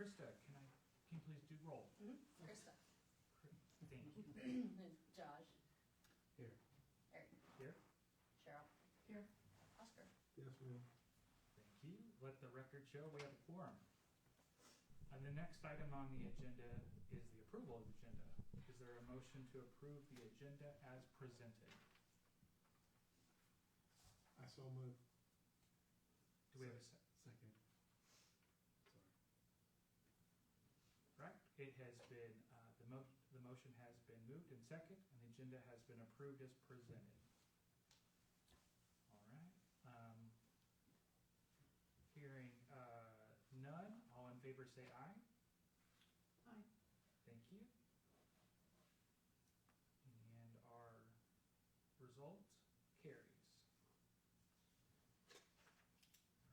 Krista, can you please do roll? Krista. Thank you. Josh. Here. Eric. Here? Cheryl. Here. Oscar. Yes, ma'am. Thank you. Let the record show we have a quorum. And the next item on the agenda is the approval of the agenda. Is there a motion to approve the agenda as presented? I so move. Do we have a second? Second. Sorry. Right, it has been, the motion has been moved and second, and the agenda has been approved as presented. All right, hearing, none, all in favor say aye. Aye. Thank you. And our result carries. All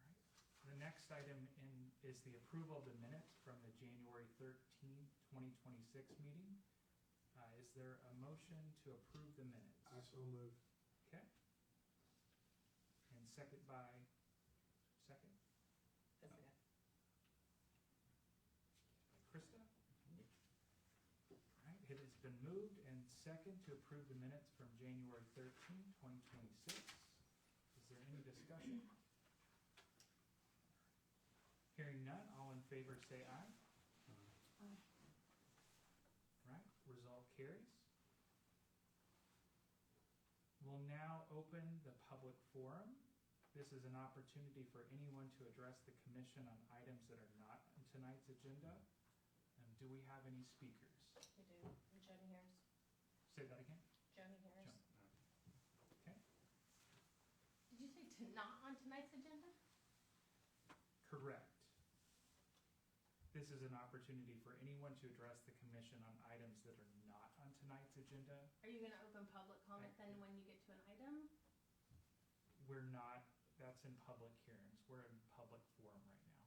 right. The next item is the approval of the minutes from the January 13, 2026 meeting. Is there a motion to approve the minutes? I so move. Okay. And second by, second? That's okay. By Krista? All right, it has been moved and second to approve the minutes from January 13, 2026. Is there any discussion? Hearing none, all in favor say aye. Right, result carries. We'll now open the public forum. This is an opportunity for anyone to address the commission on items that are not on tonight's agenda. Do we have any speakers? We do. Joni Harris. Say that again? Joni Harris. Okay, Did you say not on tonight's agenda? correct. This is an opportunity for anyone to address the commission on items that are not on tonight's agenda. Are you gonna open public comment then when you get to an item? We're not, that's in public hearings. We're in public forum right now.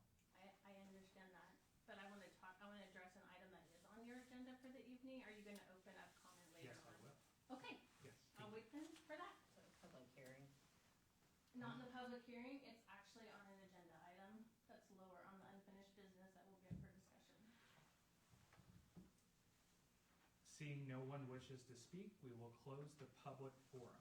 I understand that, but I wanna address an item that is on your agenda for the evening. Are you gonna open up comment later Yes, I on? will. Okay, Yes. I'll wait then for that. So public hearing. Not in the public hearing, it's actually on an agenda item that's lower on the unfinished business that we'll get for discussion. Seeing no one wishes to speak, we will close the public forum.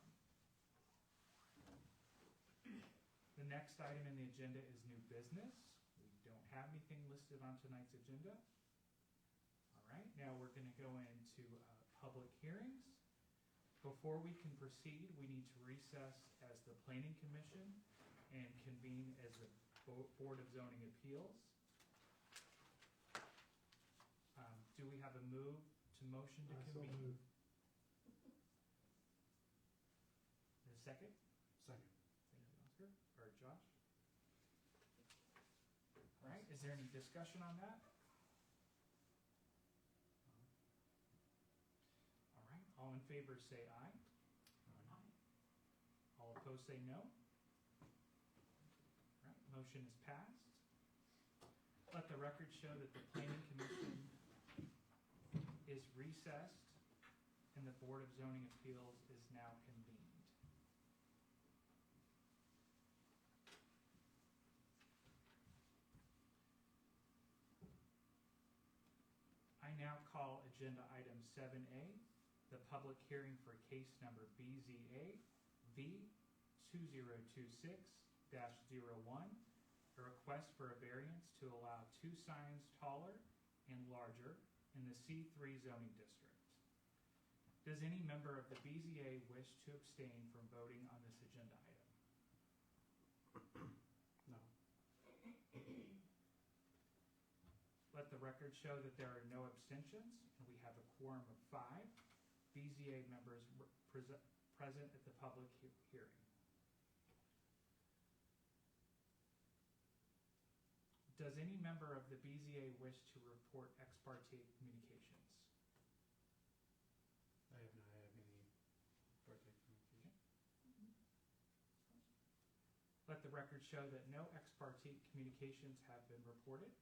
The next item in the agenda is new business. We don't have anything listed on tonight's agenda. All right, now we're going to go into public hearings. Before we can proceed, we need to recess as the Planning Commission and convene as the Board of Zoning Appeals. Do we have a motion to I so convene? move. A second? Second. Thank you, Oscar. Or Josh? All right, is there any discussion on that? All right, all in favor say aye. All opposed say no. All right, motion is passed. Let the record show that the Planning Commission is recessed and the Board of Zoning Appeals is now convened. I now call agenda item 7A, the public hearing for case number BZA V 2026-01, a request for a variance to allow 2 signs taller and larger in the C3 zoning district. Does any member of the BZA wish to abstain from voting on this agenda item? No. Let the record show that there are no abstentions, and we have a quorum of 5 BZA members present at the public hearing. Does any member of the BZA wish to report ex parte communications? I have not had any birthday communication. Let the record show that no ex parte communications have been reported.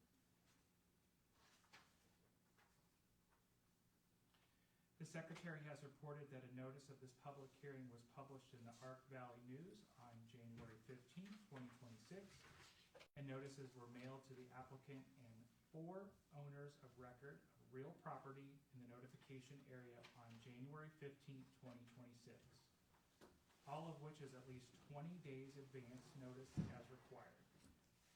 The Secretary has reported that a notice of this public hearing was published in the Ark Valley News on January 15, 2026, and notices were mailed to the applicant and 4 owners of record of real property in the notification area on January 15th, 2026, all of which is at least 20 days advance notice as required.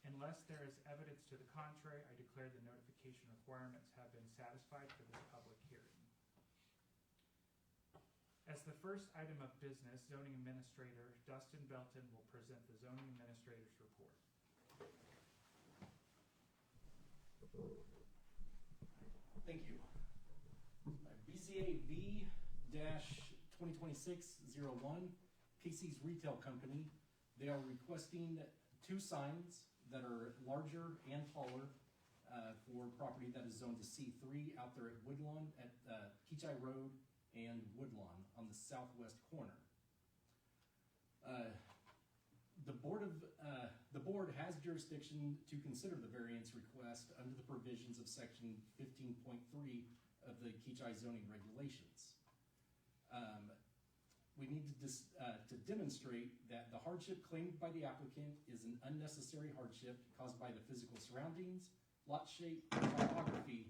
Unless there is evidence to the contrary, I declare the notification requirements have been satisfied for this public hearing. As the first item of business, zoning administrator Dustin Belton will present the zoning administrator's report. Thank you. BZA V-2026-01, Casey's Retail Company. They are requesting 2 signs that are larger and taller for property that is zoned to C3 out there at Woodlawn, at Kechi Road and Woodlawn on the southwest corner. The board has jurisdiction to consider the variance request under the provisions of section 15.3 of the Kechi zoning regulations. We need to demonstrate that the hardship claimed by the applicant is an unnecessary hardship caused by the physical surroundings, lot shape, and topography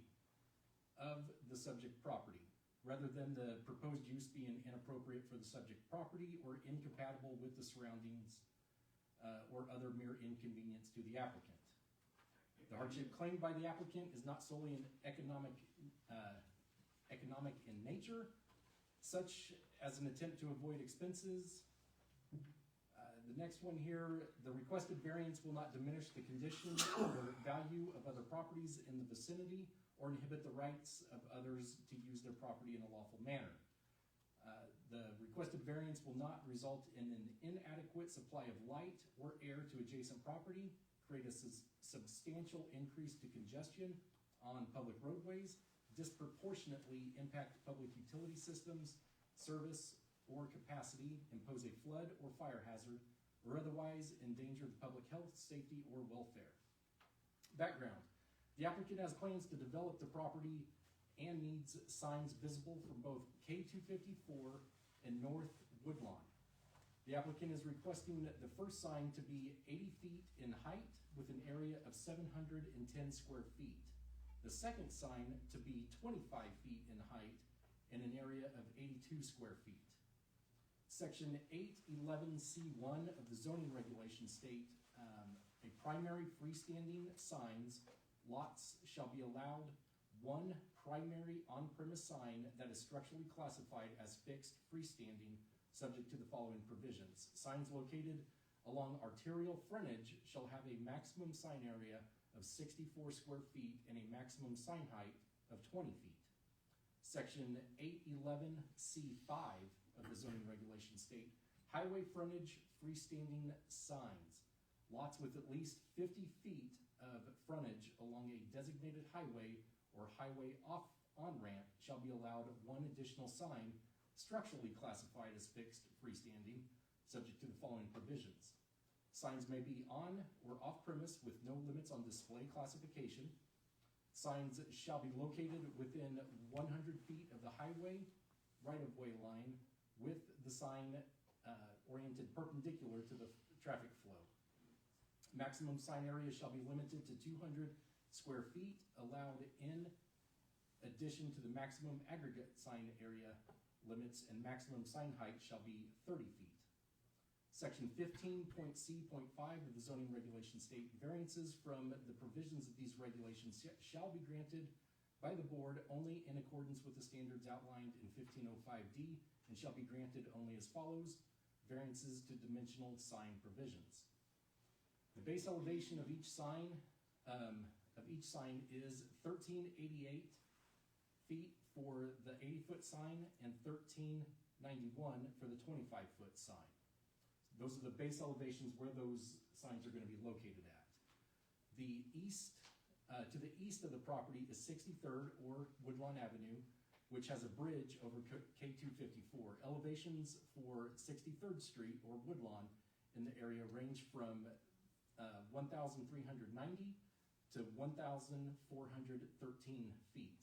of the subject property, rather than the proposed use being inappropriate for the subject property or incompatible with the surroundings or other mere inconvenience to the applicant. The hardship claimed by the applicant is not solely an economic in nature, such as an attempt to avoid expenses. The next one here, the requested variance will not diminish the condition or value of other properties in the vicinity or inhibit the rights of others to use their property in a lawful manner. The requested variance will not result in an inadequate supply of light or air to adjacent property, create a substantial increase to congestion on public roadways, disproportionately impact public utility systems, service, or capacity, impose a flood or fire hazard, or otherwise endanger the public health, safety, or welfare. Background. The applicant has plans to develop the property and needs signs visible from both K254 and North Woodlawn. The applicant is requesting the first sign to be 80 feet in height with an area of 710 square feet. The second sign to be 25 feet in height and an area of 82 square feet. Section 811C1 of the zoning regulations state a primary freestanding signs lots shall be allowed 1 primary on-premise sign that is structurally classified as fixed freestanding, subject to the following provisions. Signs located along arterial frontage shall have a maximum sign area of 64 square feet and a maximum sign height of 20 feet. Section 811C5 of the zoning regulations state, highway frontage freestanding signs. Lots with at least 50 feet of frontage along a designated highway or highway on-ramp shall be allowed 1 additional sign structurally classified as fixed freestanding, subject to the following provisions. Signs may be on or off-premise with no limits on display classification. Signs shall be located within 100 feet of the highway right-of-way line with the sign oriented perpendicular to the traffic flow. Maximum sign area shall be limited to 200 square feet, allowed in addition to the maximum aggregate sign area limits, and maximum sign height shall be 30 feet. Section 15.C.5 of the zoning regulations state, variances from the provisions of these regulations shall be granted by the board only in accordance with the standards outlined in 1505D and shall be granted only as follows: variances to dimensional sign provisions. The base elevation of each sign is 1388 feet for the 80-foot sign and 1391 for the 25-foot sign. Those are the base elevations where those signs are going to be located at. The east, to the east of the property is 63rd or Woodlawn Avenue, which has a bridge over K254. Elevations for 63rd Street or Woodlawn in the area range from 1,390 to 1,413 feet.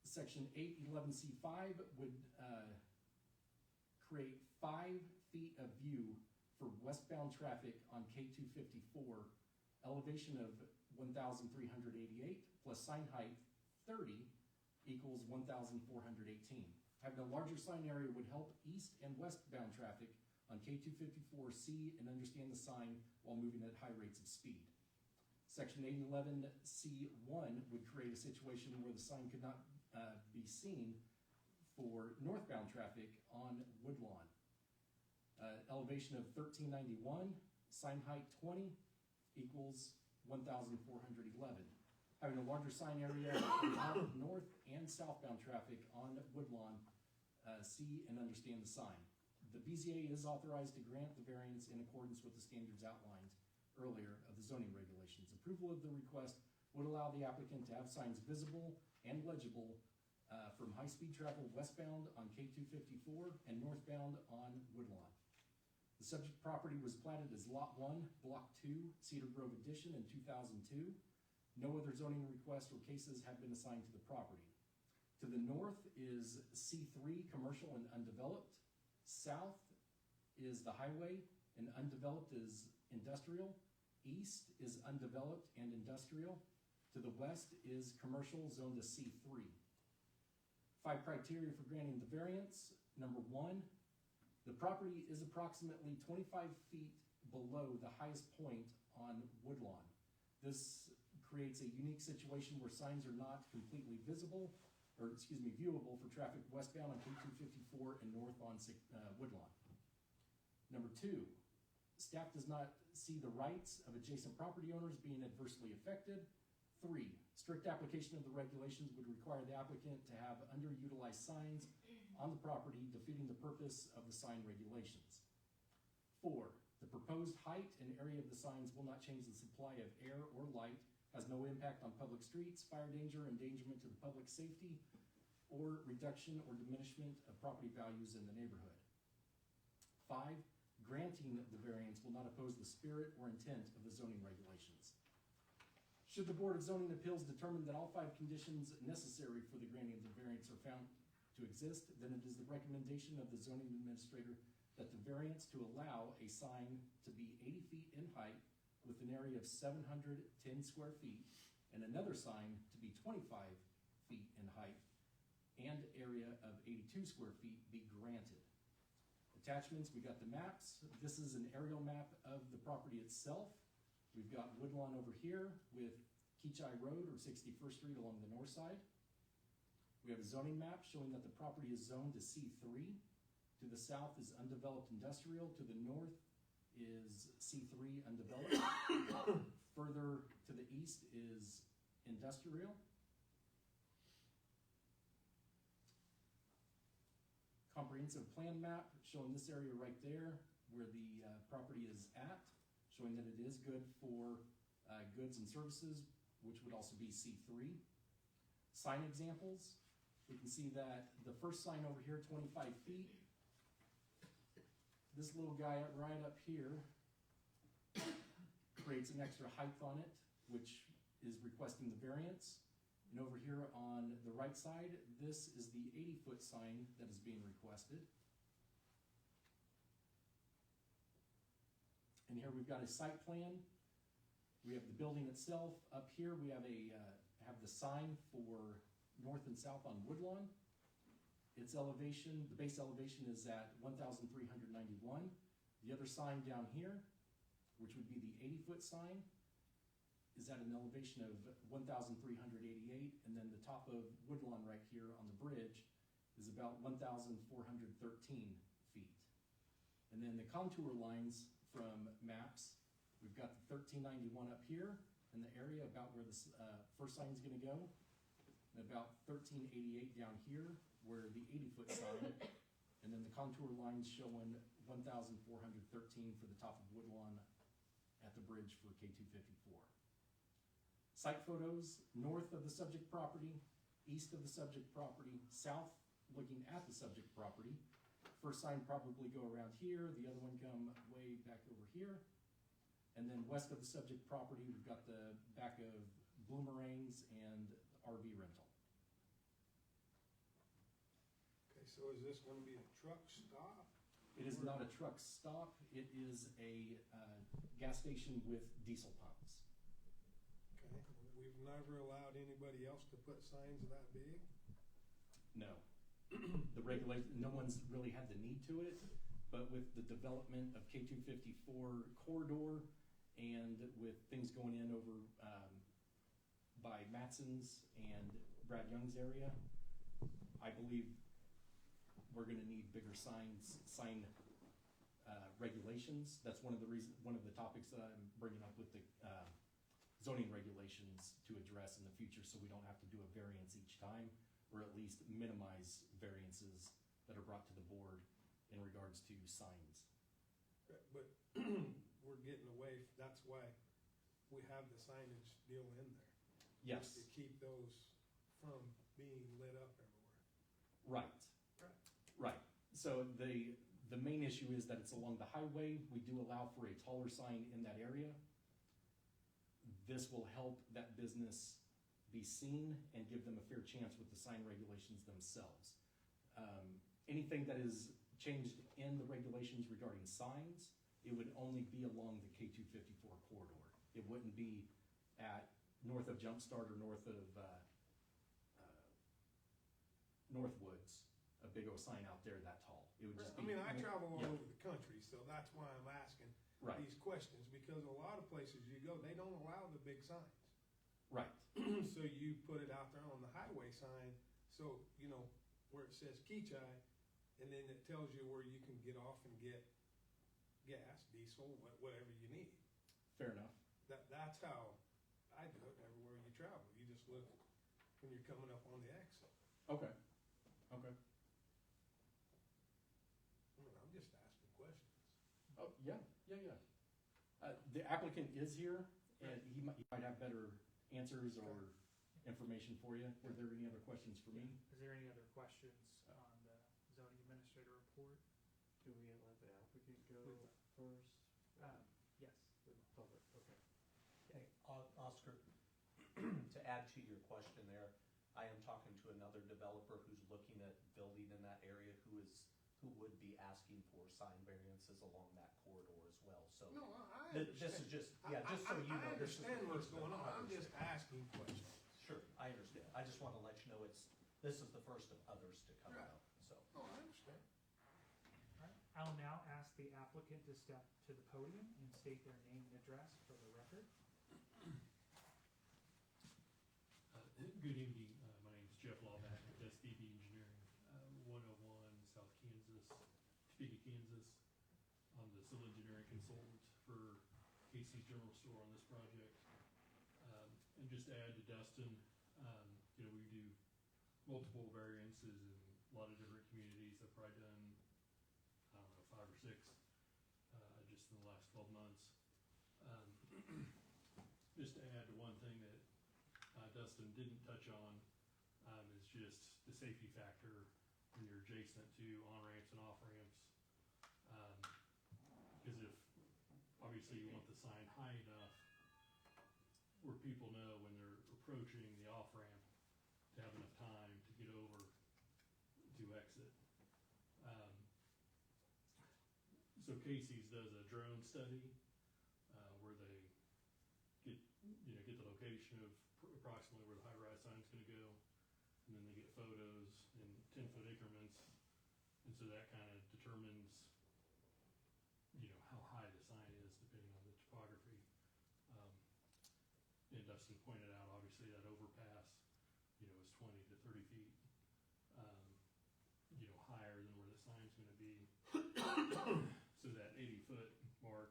Section 811C5 would create 5 feet of view for westbound traffic on K254. Elevation of 1,388, plus sign height 30 equals 1,418. Having a larger sign area would help east and westbound traffic on K254 see and understand the sign while moving at high rates of speed. Section 811C1 would create a situation where the sign could not be seen for northbound traffic on Woodlawn. Elevation of 1391, sign height 20 equals 1,411. Having a larger sign area would help north and southbound traffic on Woodlawn see and understand the sign. The BZA is authorized to grant the variance in accordance with the standards outlined earlier of the zoning regulations. Approval of the request would allow the applicant to have signs visible and legible from high-speed travel westbound on K254 and northbound on Woodlawn. The subject property was platted as Lot 1, Block 2, Cedar Grove Addition in 2002. No other zoning requests or cases have been assigned to the property. To the north is C3, commercial and undeveloped. South is the highway, and undeveloped is industrial. East is undeveloped and industrial. To the west is commercial, zoned as C3. 5 criteria for granting the variance. Number 1, the property is approximately 25 feet below the highest point on Woodlawn. This creates a unique situation where signs are not completely visible, or viewable for traffic westbound on K254 and north on Woodlawn. Number 2, staff does not see the rights of adjacent property owners being adversely affected. 3, strict application of the regulations would require the applicant to have underutilized signs on the property, defeating the purpose of the sign regulations. 4, the proposed height and area of the signs will not change the supply of air or light, has no impact on public streets, fire danger, endangerment to the public safety, or reduction or diminishment of property values in the neighborhood. 5, granting the variance will not oppose the spirit or intent of the zoning regulations. Should the Board of Zoning Appeals determine that all 5 conditions necessary for the granting of the variance are found to exist, then it is the recommendation of the zoning administrator that the variance to allow a sign to be 80 feet in height with an area of 710 square feet and another sign to be 25 feet in height and area of 82 square feet be granted. Attachments, we got the maps. This is an aerial map of the property itself. We've got Woodlawn over here with Kechi Road or 61st Street along the north side. We have a zoning map showing that the property is zoned to C3. To the south is undeveloped industrial. To the north is C3 undeveloped. Further to the east is industrial. Comprehensive plan map showing this area right there where the property is at, showing that it is good for goods and services, which would also be C3. Sign examples, we can see that the first sign over here, 25 feet, this little guy right up here creates an extra height on it, which is requesting the variance. And over here on the right side, this is the 80-foot sign that is being requested. And here we've got a site plan. We have the building itself. Up here we have the sign for north and south on Woodlawn. Its elevation, the base elevation is at 1,391. The other sign down here, which would be the 80-foot sign, is at an elevation of 1,388, and then the top of Woodlawn right here on the bridge is about 1,413 feet. And then the contour lines from maps, we've got the 1391 up here in the area about where the first sign is going to go, and about 1388 down here where the 80-foot sign, and then the contour lines showing 1,413 for the top of Woodlawn at the bridge for K254. Site photos, north of the subject property, east of the subject property, south looking at the subject property. First sign probably go around here, the other one come way back over here. And then west of the subject property, we've got the back of Bloomerangs and RV rental. Okay, so is this gonna be a truck stop? It is not a truck stop, it is a gas station with diesel pumps. Okay. never allowed anybody else to put signs that big? No. The regulation, no one's really had the need to it, but with the development of K254 corridor and with things going in over by Matson's and Brad Young's area, I believe we're gonna need bigger sign regulations. That's one of the topics that I'm bringing up with the zoning regulations to address in the future, so we don't have to do a variance each time, or at least minimize variances that are brought to the board in regards to signs. But we're getting away, that's why we have the signage deal in there. Yes, To keep those from being lit up everywhere. right. Right. So the main issue is that it's along the highway. We do allow for a taller sign in that area. This will help that business be seen and give them a fair chance with the sign regulations themselves. Anything that is changed in the regulations regarding signs, it would only be along the K254 corridor. It wouldn't be at north of Jumpstart or north of Northwoods, a big old sign out there that tall. It would just I be. mean, I travel all Yeah. over the country, so that's why I'm asking Right, these questions, because a lot of places you go, they don't allow the big signs. right, So you put it out there on the highway sign, so, you know, where it says Kechi, and then it tells you where you can get off and get gas, diesel, whatever you need. fair enough. That's how I do it everywhere you travel. You just look when you're coming up on the exit. Okay, okay. I mean, I'm just asking questions. Oh, yeah. The applicant is here, and he might have better answers or information for you. Were there any other questions for me? Is there any other questions on the zoning administrator report? Do we let the applicant go first? Yes. The public, okay. Okay, Oscar, to add to your question there, I am talking to another developer who's looking at building in that area who would be asking for sign variances along that corridor as well, so. No, I This understand. is just, yeah, just so you know. I this is the understand what's first of going on. I'm others just to come. asking questions. Sure, I understand. I just wanna let you know this is the first of others to come Right. out, so. No, I understand. All right. I'll now ask the applicant to step to the podium and state their name and address for the record. Good evening, my name is Jeff Lawback with SDB Engineering, 101 South Kansas, Topeka, Kansas. I'm the civil engineering consultant for Casey's General Store on this project. And just to add to Dustin, we do multiple variances in a lot of different communities. I've probably done, 5 or 6, just in the last 12 months. Just to add to one thing that Dustin didn't touch on, is just the safety factor when you're adjacent to on-ramps and off-ramps. Because if, obviously you want the sign high enough where people know when they're approaching the off-ramp to have enough time to get over to exit. So Casey's does a drone study, where they get the location of approximately where the high-rise sign's gonna go, and then they get photos in 10-foot increments, and so that kind of determines, how high the sign is depending on the topography. And Dustin pointed out, obviously, that overpass, is 20 to 30 feet, higher than where the sign's gonna be. So that 80-foot mark,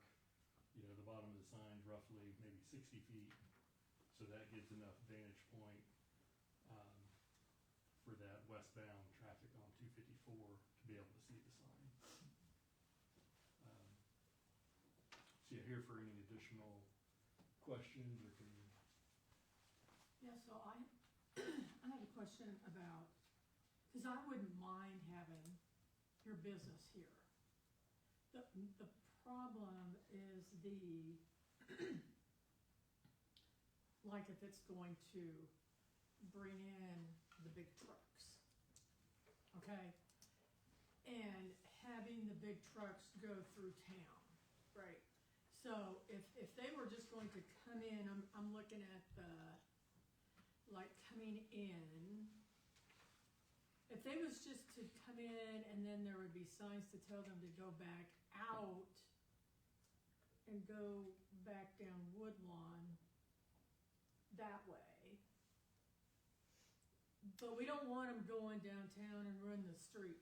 the bottom of the sign's roughly maybe 60 feet. So that gives enough vantage point for that westbound traffic on 254 to be able to see the sign. So yeah, here for any additional questions or can you? Yeah, so I have a question about, because I wouldn't mind having your business here. The problem is like if it's going to bring in the big trucks, okay? And having the big trucks go through town, right? So if they were just going to come in, I'm looking at like coming in, if they was just to come in and then there would be signs to tell them to go back out and go back down Woodlawn that way. But we don't want them going downtown and running the streets.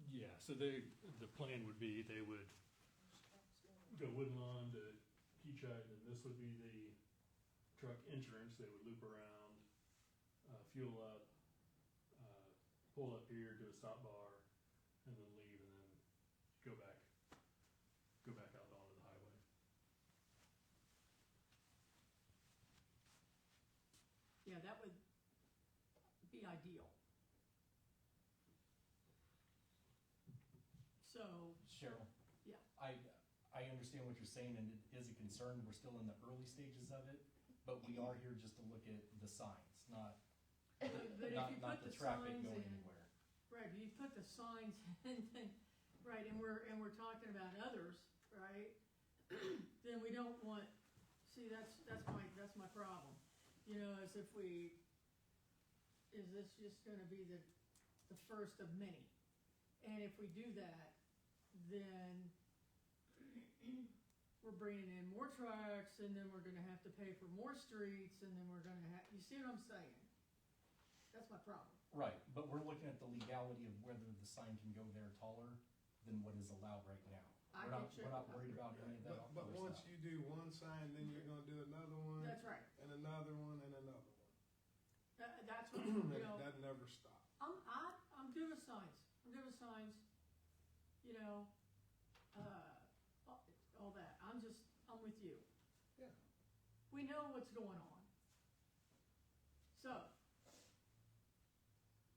Yeah, so the plan would be they would go Woodlawn to Kechi, and this would be the truck entrance. They would loop around, fuel up, pull up here, do a stop bar, and then leave, and then go back out onto the highway. Yeah, that would be ideal. So, Cheryl? Yeah. I understand what you're saying, and it is a concern. We're still in the early stages of it, but we are here just to look at the signs, not but if you not put the the traffic signs going in, anywhere. right, if you put the signs in, then, right, and we're talking about others, right? Then we don't want, see, that's my problem. You know, is this just gonna be the first of many? And if we do that, then we're bringing in more trucks, and then we're gonna have to pay for more streets, and then we're gonna have, you see what I'm saying? That's my problem. Right, but we're looking at the legality of whether the sign can go there taller than what is allowed right now. I We're get you. not worried about any of that But other once stuff. you do one sign, then you're gonna do another one, That's right. and another one, and another one. That's what, And you it know, doesn't ever stop. I'm good with signs. I'm good with signs, you know, all that. I'm with you. Yeah. We know what's going on. So, I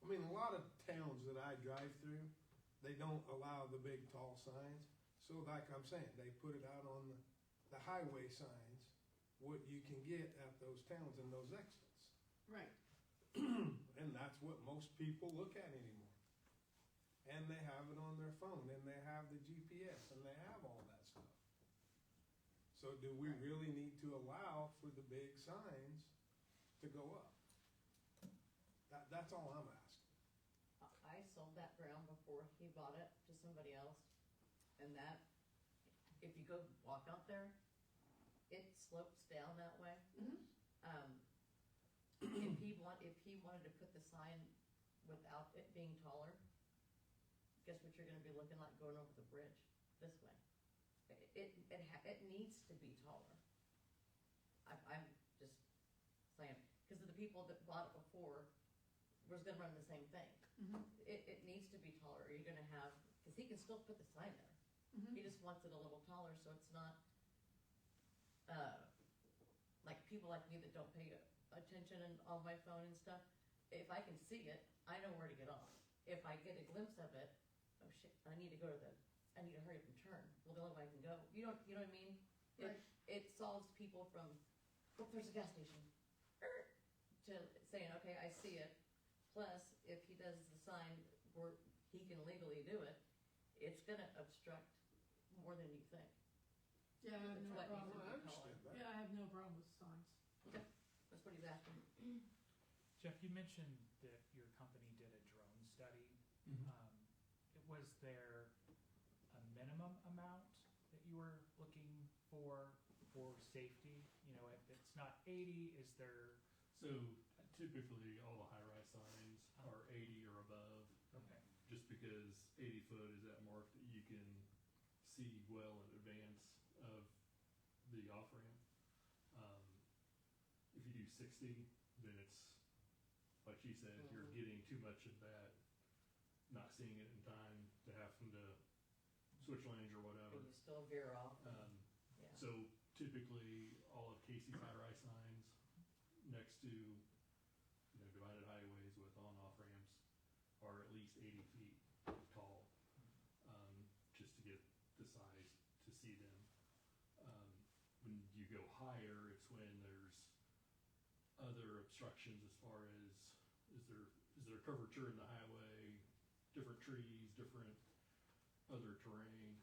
mean, a lot of towns that I drive through, they don't allow the big tall signs. So like I'm saying, they put it out on the highway signs, what you can get at those towns and those exits. right, And that's what most people look at anymore. And they have it on their phone, and they have the GPS, and they have all that stuff. So do we really need to allow for the big signs to go up? That's all I'm asking. I sold that ground before he bought it to somebody else, and that, if you go walk out there, it slopes down that way. If he wanted to put the sign without it being taller, guess what you're gonna be looking like going over the bridge this way? It needs to be taller. I'm just saying, cause of the people that bought it before was gonna run the same thing. It needs to be taller, or you're gonna have, cause he can still put the sign there. He just wants it a little taller, so it's not, like people like me that don't pay attention on my phone and stuff. If I can see it, I know where to get off. If I get a glimpse of it, oh shit, I need to hurry up and turn. Well, the only way I can go, you know what I mean? Right. It solves people from, oh, there's a gas station, to saying, okay, I see it. Plus, if he does the sign where he can legally do it, it's gonna obstruct more than you think. yeah, I have no That's what problem. I understand that. Yeah, I have no problem with signs. Okay, that's what he's asking. Jeff, you mentioned that your company did a drone study. Was there a minimum amount that you were looking for safety? You know, if it's not 80, is there? So typically, all the high-rise signs are 80 or above. Okay. Just because 80 foot is that mark that you can see well in advance of the off-ramp. If you do 60, then it's, like she said, you're getting too much of that, not seeing it in time to having to switch lanes or whatever. And you still veer off. Yeah. So typically, all of Casey's high-rise signs next to, divided highways with on-off ramps are at least 80 feet tall, just to get the size to see them. When you go higher, it's when there's other obstructions as far as, is there curvature in the highway, different trees, different other terrain.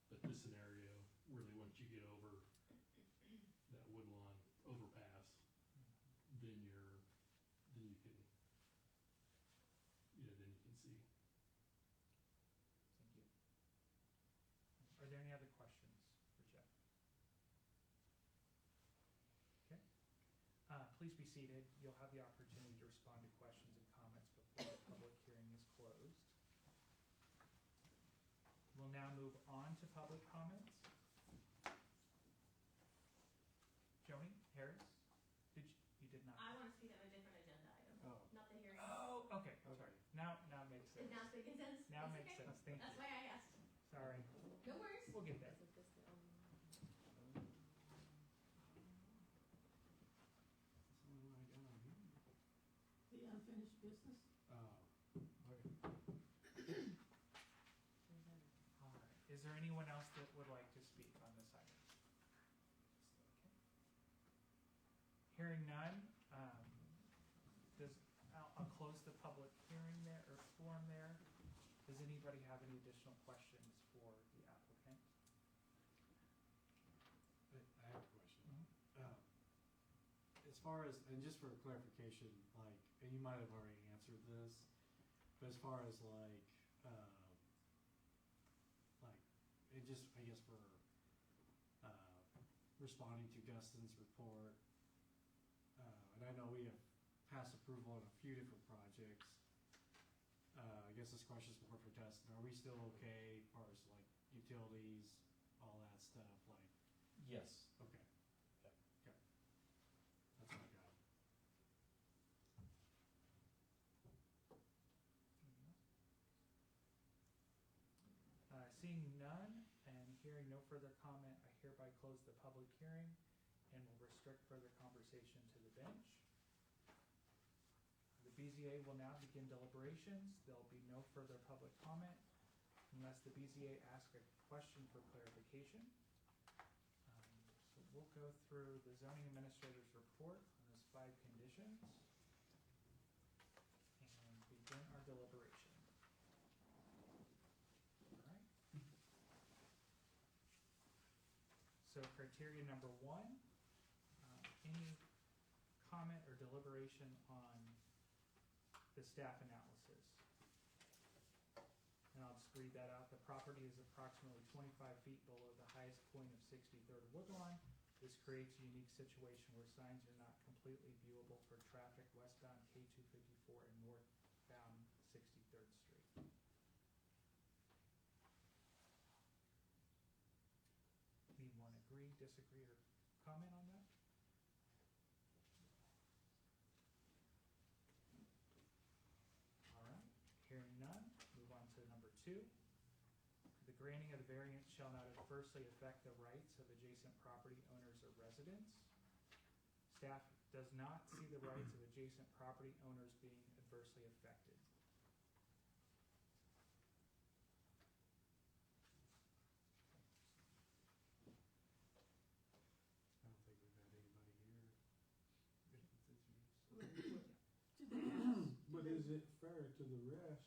But this scenario, really once you get over that Please be seated. You'll have the opportunity to respond to questions and comments before the public hearing is closed. We'll now move on to public comments. Joni, Harris, you did not? I wanna speak on a different agenda item, Oh, not the hearing. Oh, okay, Okay. sorry. Now it makes sense. Is now making sense? Now it It's makes okay. sense. Thank That's you. why I asked. Sorry. No worries. We'll get there. Isn't this the, that's the only one I got on here. The unfinished business? Oh, okay. All right. Is there anyone else that would like to speak on this item? Okay. Hearing none, I'll close the public hearing there, or forum there. Does anybody have any additional questions for the applicant? I have a question. As far as, and just for clarification, like, and you might have already answered this, but as far as like, it just, I guess for, responding to Dustin's report, and I know we have passed approval on a few different projects. I guess this question's more for Dustin. Are we still okay as far as like utilities, all that stuff, like, Yes. okay? Yep. Okay. That's what I got. Seeing none and hearing no further comment, I hereby close the public hearing and will restrict further conversation to the bench. The BZA will now begin deliberations. There'll be no further public comment unless the BZA asks a question for clarification. So we'll go through the zoning administrator's report on his 5 conditions and begin our deliberation. All right. So criteria number 1, any comment or deliberation on the staff analysis. And I'll just read that out. The property is approximately 25 feet below the highest point of 63rd Woodlawn. This creates a unique situation where signs are not completely viewable for traffic westbound K254 and northbound 63rd Street. Anyone agree, disagree, or comment on that? All right, hearing none, move on to number 2. The granting of the variance shall not adversely affect the rights of adjacent property owners or residents. Staff does not see the rights of adjacent property owners being adversely affected. I don't think we've had anybody here. But is it fair to the rest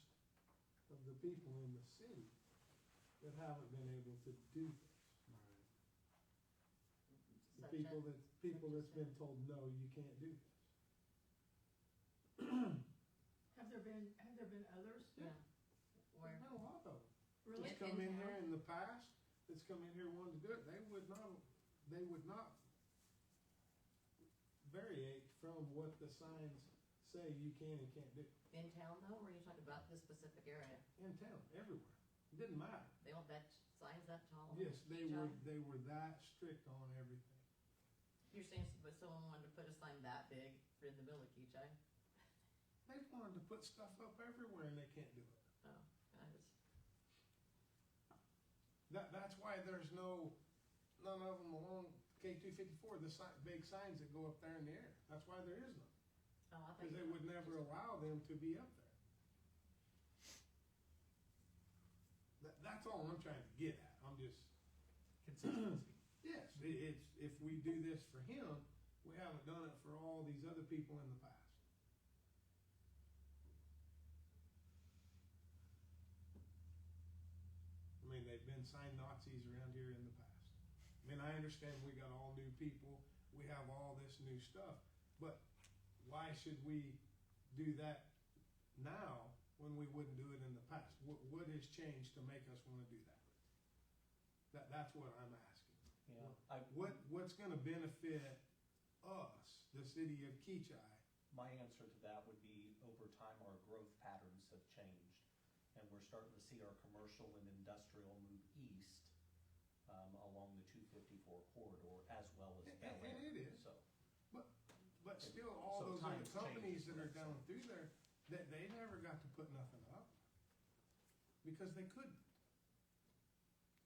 of the people in the city that haven't been able to do this? Right. The Such a- people that's been told, no, you can't do this. Have there been others? Yeah. Where, There's been a lot of them. Really? That's come in here in the past, that's come in here wanting to do it, they would not variate from what the signs say you can and can't do. in town though, or are you talking about this specific area? In town, everywhere. It didn't matter. They all that signs that tall? Yes, they John? were that strict on everything. You're saying if someone wanted to put a sign that big in the middle of Kechi? They wanted to put stuff up everywhere and they can't do it. Oh, I was, That's why there's none of them along K254, the big signs that go up there in the air. That's why there is none. oh, I thought Because they you would never allow them to be up there. That's all I'm trying to get at. I'm just, Consistency. yes, it's, if we do this for him, we haven't done it for all these other people in the past. I mean, they've been sign Nazis around here in the past. I mean, I understand we got all new people, we have all this new stuff, but why should we do that now when we wouldn't do it in the past? What has changed to make us wanna do that? That's what I'm asking. Yeah, What's gonna benefit us, the city of Kechi? My answer to that would be, over time, our growth patterns have changed, and we're starting to see our commercial and industrial move east, along the 254 corridor, as well as Bel Air. And it is. So, But still, all So those other times companies change, that are right, down so- through there, they never got to put nothing up, because they couldn't.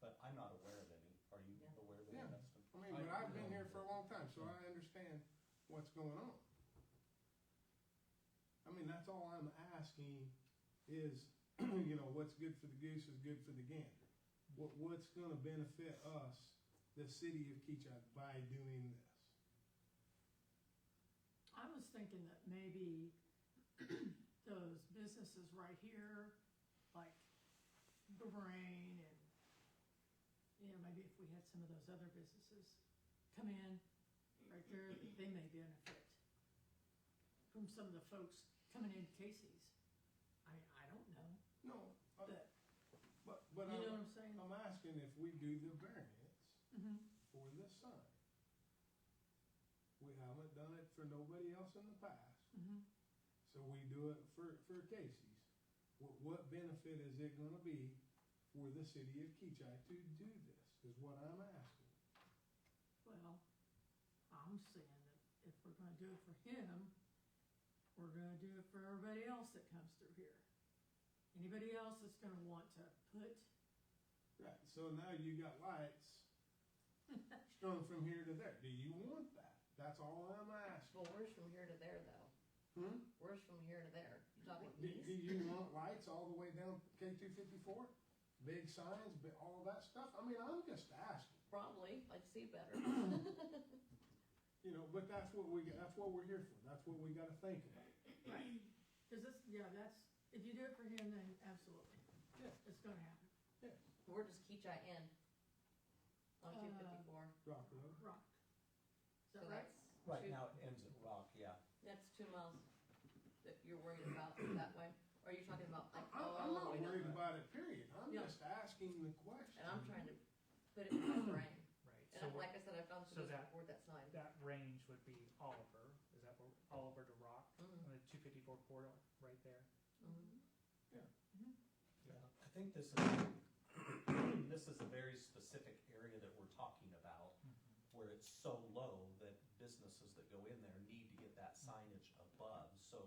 but I'm not aware of any. Are you Yeah. aware of Yeah. any, Dustin? I mean, but I've been here for a long time, so I understand what's going on. I mean, that's all I'm asking is, what's good for the goose is good for the gander. What's gonna benefit us, the city of Kechi, by doing this? I was thinking that maybe those businesses right here, like Brain and, maybe if we had some of those other businesses come in right there, that they may benefit from some of the folks coming into Casey's. I don't know, No, but, but you know what I'm saying? I'm asking if we do the variance Mm-hmm. for this sign. We haven't done it for nobody else in the past, Mm-hmm. so we do it for Casey's. What benefit is it gonna be for the city of Kechi to do this, is what I'm asking. Well, I'm saying that if we're gonna do it for him, we're gonna do it for everybody else that comes through here. Anybody else that's gonna want to put, Right, so now you got lights strung from here to there. Do you want that? That's all I'm asking. Well, where's from here to there, though? Hmm? Where's from here to there? You talking Do east? you want lights all the way down K254? Big signs, all that stuff? I mean, I'm just asking. Probably, I'd see better. But that's what we're here for. That's what we gotta think about. right, cause this, if you do it for him, then absolutely, Yeah. it's gonna happen. Where does Kechi end? On 254? Rock Road. Rock. Is So that right? that's Right two- now, it ends at Rock, yeah. That's 2 miles that you're worried about that way? Or are you talking about like I'm all the not way down worried the road? about it, period. I'm Yeah. just asking the question. And I'm trying to put it in my brain. Right, And so like I said, I've gone so through this that- before, that sign. that range would be Oliver, is that where, Oliver to Rock, Mhm, on the 254 corridor, right there? mhm. Yeah, I think this is a very specific area that we're talking about, where it's so low that businesses that go in there need to get that signage above. So,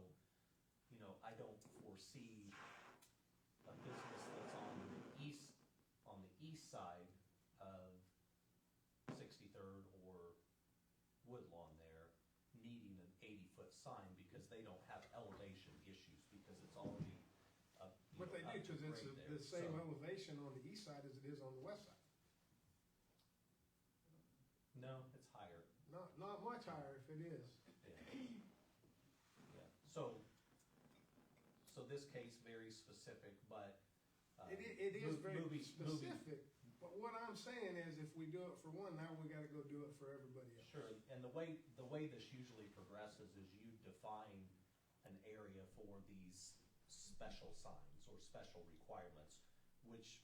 I don't foresee a business that's on the east side of 63rd or Woodlawn there, needing an 80-foot sign, because they don't have elevation issues, because it's already up, But they up do, to because it's grade the there. same So- elevation on the east side as it is on the west side. No, it's higher. Not much higher if it is. Yeah. So this case, very specific, but. It is very moving- specific, but what I'm saying is, if we do it for one, now we gotta go do it for everybody else. Sure, and the way this usually progresses is you define an area for these special signs or special requirements, which,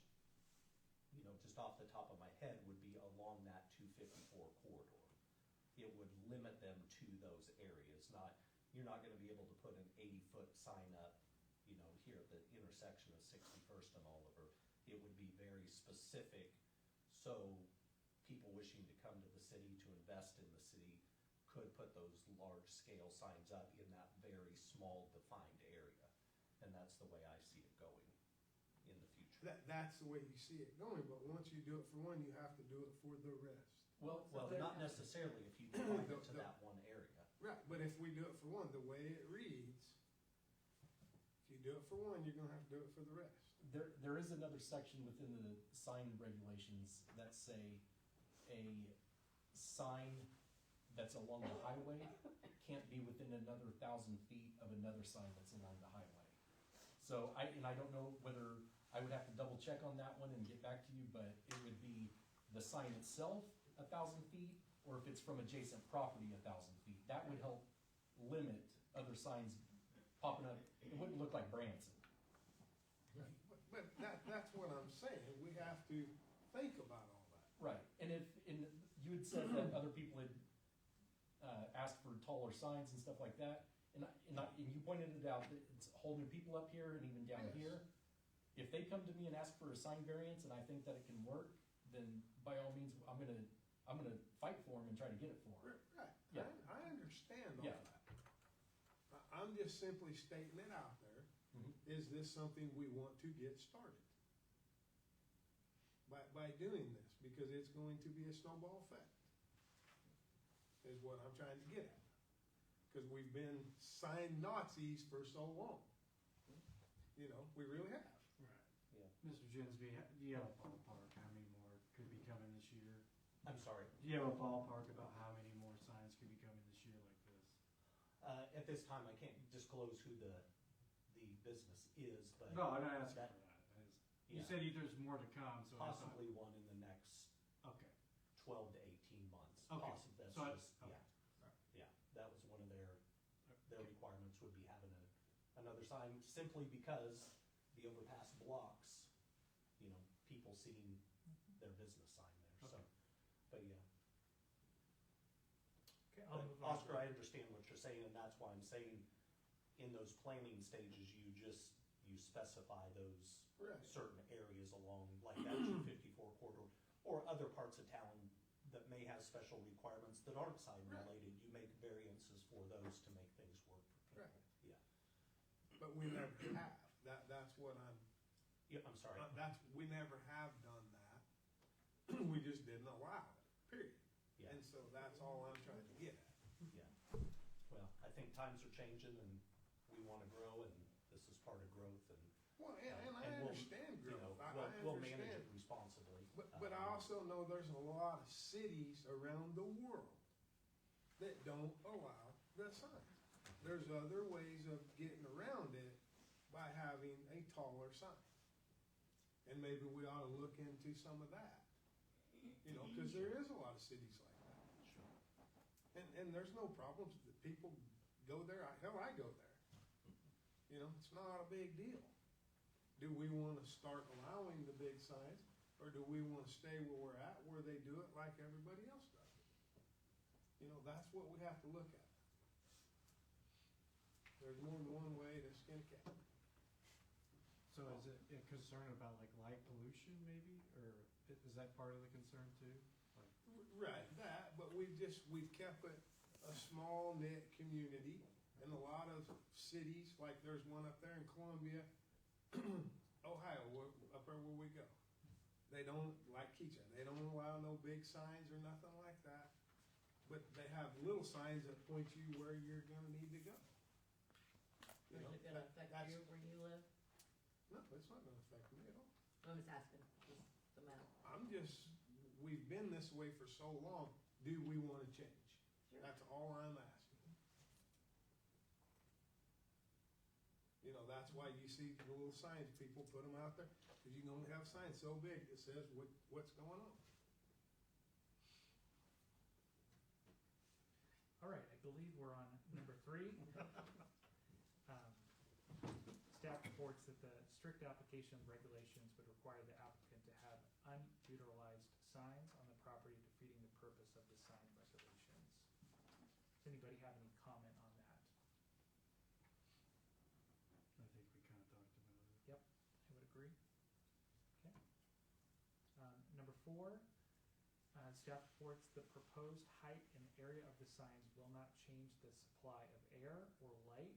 just off the top of my head, would be along that 254 corridor. It would limit them to those areas, you're not gonna be able to put an 80-foot sign up, here at the intersection of 61st and Oliver. It would be very specific, so people wishing to come to the city to invest in the city could put those large-scale signs up in that very small defined area. And that's the way I see it going in the future. That's the way you see it going, but once you do it for one, you have to do it for the rest. Well, they're not not- necessarily if you define it to that one area. Right, but if we do it for one, the way it reads, if you do it for one, you're gonna have to do it for the rest. There is another section within the sign regulations that say a sign that's along the highway can't be within another 1,000 feet of another sign that's along the highway. So I don't know whether, I would have to double check on that one and get back to you, but it would be the sign itself 1,000 feet, or if it's from adjacent property 1,000 feet. That would help limit other signs popping up. It wouldn't look like Branson. But that's what I'm saying, we have to think about all that. Right, and you had said that other people had asked for taller signs and stuff like that. And you pointed it out, that it's holding people up here and even down Yes. here. If they come to me and ask for a sign variance and I think that it can work, then by all means, I'm gonna fight for them and try to get it for them. Right, Yeah. I understand all Yeah. that. I'm just simply stating it out there. Mhm. Is this something we want to get started? By doing this, because it's going to be a snowball effect, is what I'm trying to get at. Because we've been sign Nazis for so long. You know, we really have. Right. Mr. Jinsby, do you have a ballpark, how many more could be coming this year? I'm sorry. Do you have a ballpark about how many more signs could be coming this year like this? At this time, I can't disclose who the business is, but. No, I'm not asking that- for that. You yeah, said there's more to come, so I thought, possibly one in the next okay. 12 to 18 months. Okay, Possibly, that's so I- just, okay. yeah, that was one of their requirements would be having another sign, simply because the overpass blocks, you know, people seeing their business sign there, so, Okay. but yeah. Okay, I'll But move on. Oscar, I understand what you're saying, and that's why I'm saying, in those planning stages, you specify those Right. certain areas along, like that 254 corridor, or other parts of town that may have special requirements that aren't sign related, you make variances for those to make things work for Right. people. Yeah, But we never have. That's what yeah, I'm sorry. we never have done that. We just didn't allow it, period. Yeah, And so that's all I'm trying to get at. yeah. Well, I think times are changing and we wanna grow, and this is part of growth, and, Well, and I And we'll, understand you know, growth. I we'll manage understand. it responsibly. But I also know there's a lot of cities around the world that don't allow the signs. There's other ways of getting around it by having a taller sign. And maybe we ought to look into some of that. You know, because there is a lot of cities like that. And there's no problems. People go there. Hell, I go there. You know, it's not a big deal. Do we want to start allowing the big signs, or do we want to stay where we're at, where they do it like everybody else does? You know, that's what we have to look at. There's more than one way to skin a cat. So is it a concern about like light pollution maybe, or is that part of the concern too? Like, Right, that, but we've kept it a small knit community, and a lot of cities, like there's one up there in Columbia, Ohio, up there where we go. They don't, like Kechi, they don't allow no big signs or nothing like that, but they have little signs that point you where you're gonna need to go. You know, Is it gonna affect that's- you where you live? No, it's not gonna affect me at all. I'm just asking, just the matter. We've been this way for so long, do we wanna change? Sure. That's all I'm asking. You know, that's why you see the little signs, people put them out there, because you can only have signs so big that says what's going on. All right, I believe we're on number 3. Staff reports that the strict application of regulations would require the applicant to have unutilized signs on the property defeating the purpose of the sign regulations. Does anybody have any comment on that? I think we kind of talked about it. I would agree. Okay. Number 4, staff reports the proposed height and area of the signs will not change the supply of air or light,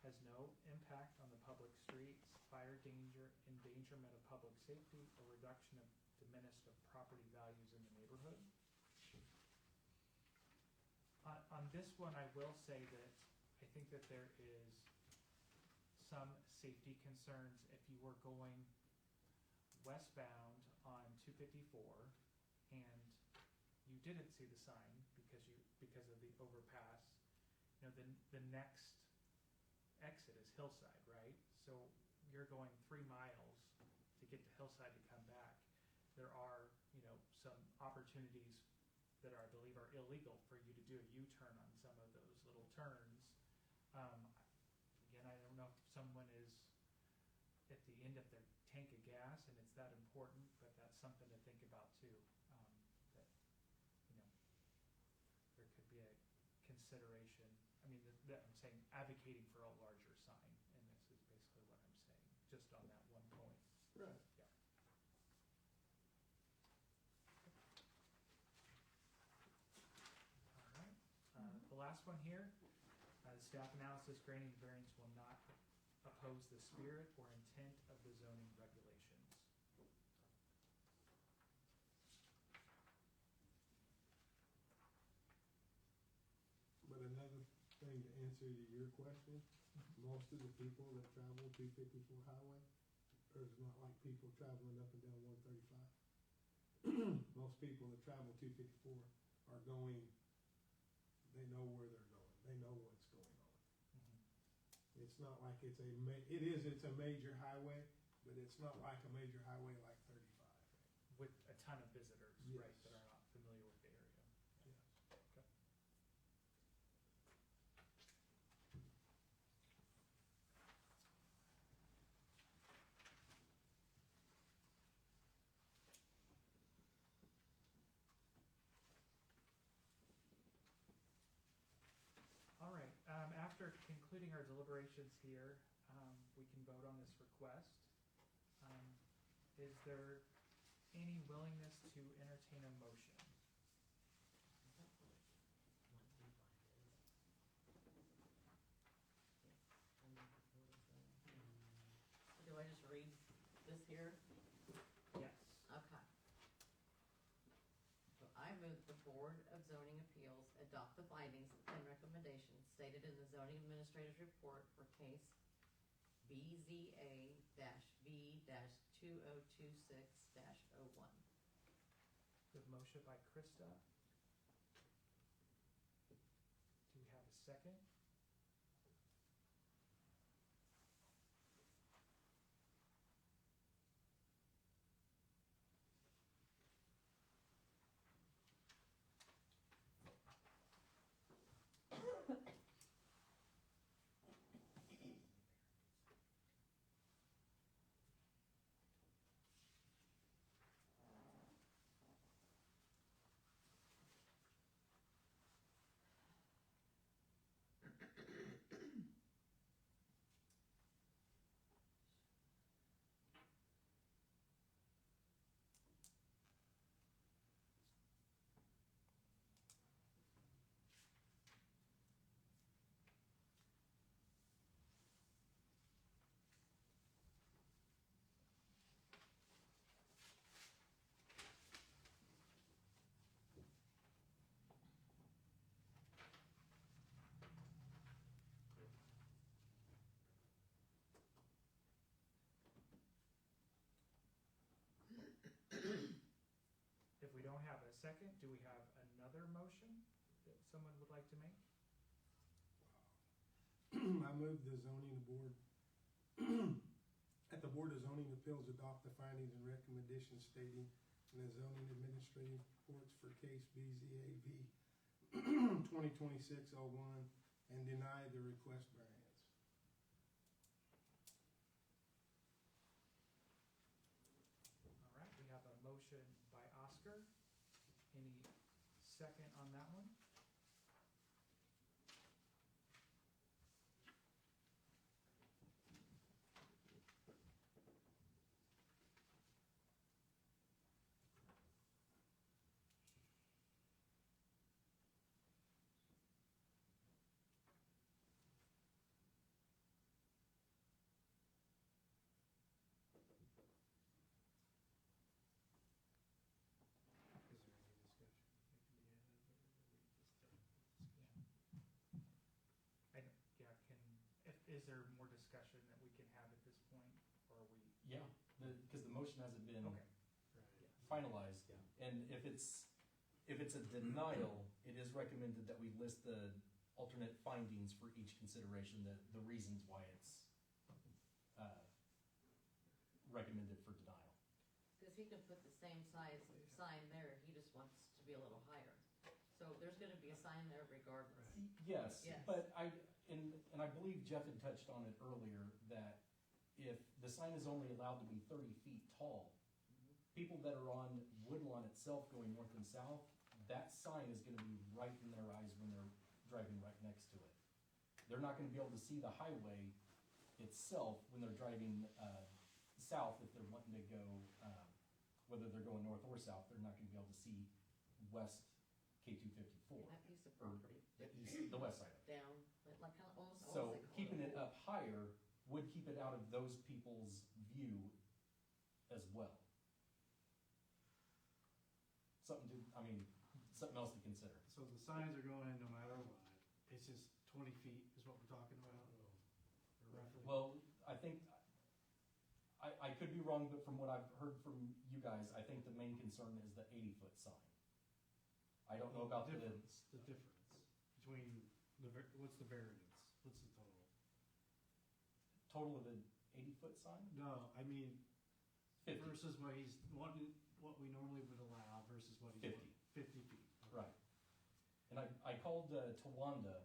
has no impact on the public streets, fire danger, endangerment of public safety, or reduction of diminished of property values in the neighborhood. On this one, I will say that I think that there is some safety concerns if you were going westbound on 254 and you didn't see the sign because of the overpass. You know, the next exit is Hillside, right? So you're going 3 miles to get to Hillside to come back. There are, you know, some opportunities that I believe are illegal for you to do a U-turn on some of those little turns. Again, I don't know if someone is at the end of their tank of gas and it's that important, but that's something to think about too. That, you know, there could be a consideration, I mean, that I'm saying advocating for a larger sign, and this is basically what I'm saying, just on that one point. Right. Yeah. All right, the last one here, the staff analysis granting variance will not oppose the spirit or intent of the zoning regulations. But another thing to answer your question, most of the people that travel 254 highway, it's not like people traveling up and down 135. Most people that travel 254 are going, they know where they're going, they know what's going on. It's not like it's it's a major highway, but it's not like a major highway like 35. With a ton of visitors, Yes. right, that are not familiar with the area. Yes. Okay. All right, after concluding our deliberations here, we can vote on this request. Is there any willingness to entertain a motion? Do I just read this here? Yes. Okay. So I move the Board of Zoning Appeals adopt the findings and recommendations stated in the zoning administrator's report for case BZA-V-2026-01. The motion by Krista. Do we have a second? If we don't have a second, do we have another motion that someone would like to make? I move the zoning board, at the Board of Zoning Appeals adopt the findings and recommendations stating in the zoning administrative reports for case BZAV 2026-01 and deny the request variance. All right, we have a motion by Oscar. Any second on that one? Is there more discussion that we can have at this point, or are we? Yeah, because the motion hasn't been Okay. finalized. Yeah. And if it's a denial, it is recommended that we list the alternate findings for each consideration, the reasons why it's recommended for denial. Because he can put the same size sign there, he just wants to be a little higher. So there's gonna be a sign there regardless. Yes, Yes. but and I believe Jeff had touched on it earlier, that if the sign is only allowed to be 30 feet tall, people that are on Woodlawn itself going north and south, that sign is gonna be right in their eyes when they're driving right next to it. They're not gonna be able to see the highway itself when they're driving, south, if they're wanting to go, whether they're going north or south, they're not gonna be able to see west K-254. That piece of property The west side of it. down, like kind of almost So like keeping it corner. up higher would keep it out of those people's view as well. Something else to consider. So the signs are going in no matter what, it's just 20 feet is what we're talking about, or roughly? Well, I think, I could be wrong, but from what I've heard from you guys, I think the main concern is the 80-foot sign. I don't know about the, difference between what's the variance? What's the total? total of an 80-foot sign? No, I mean, 50. versus what he's wanting, what we normally would allow versus what he's 50. 50 feet. Okay. Right. And I called Tawanda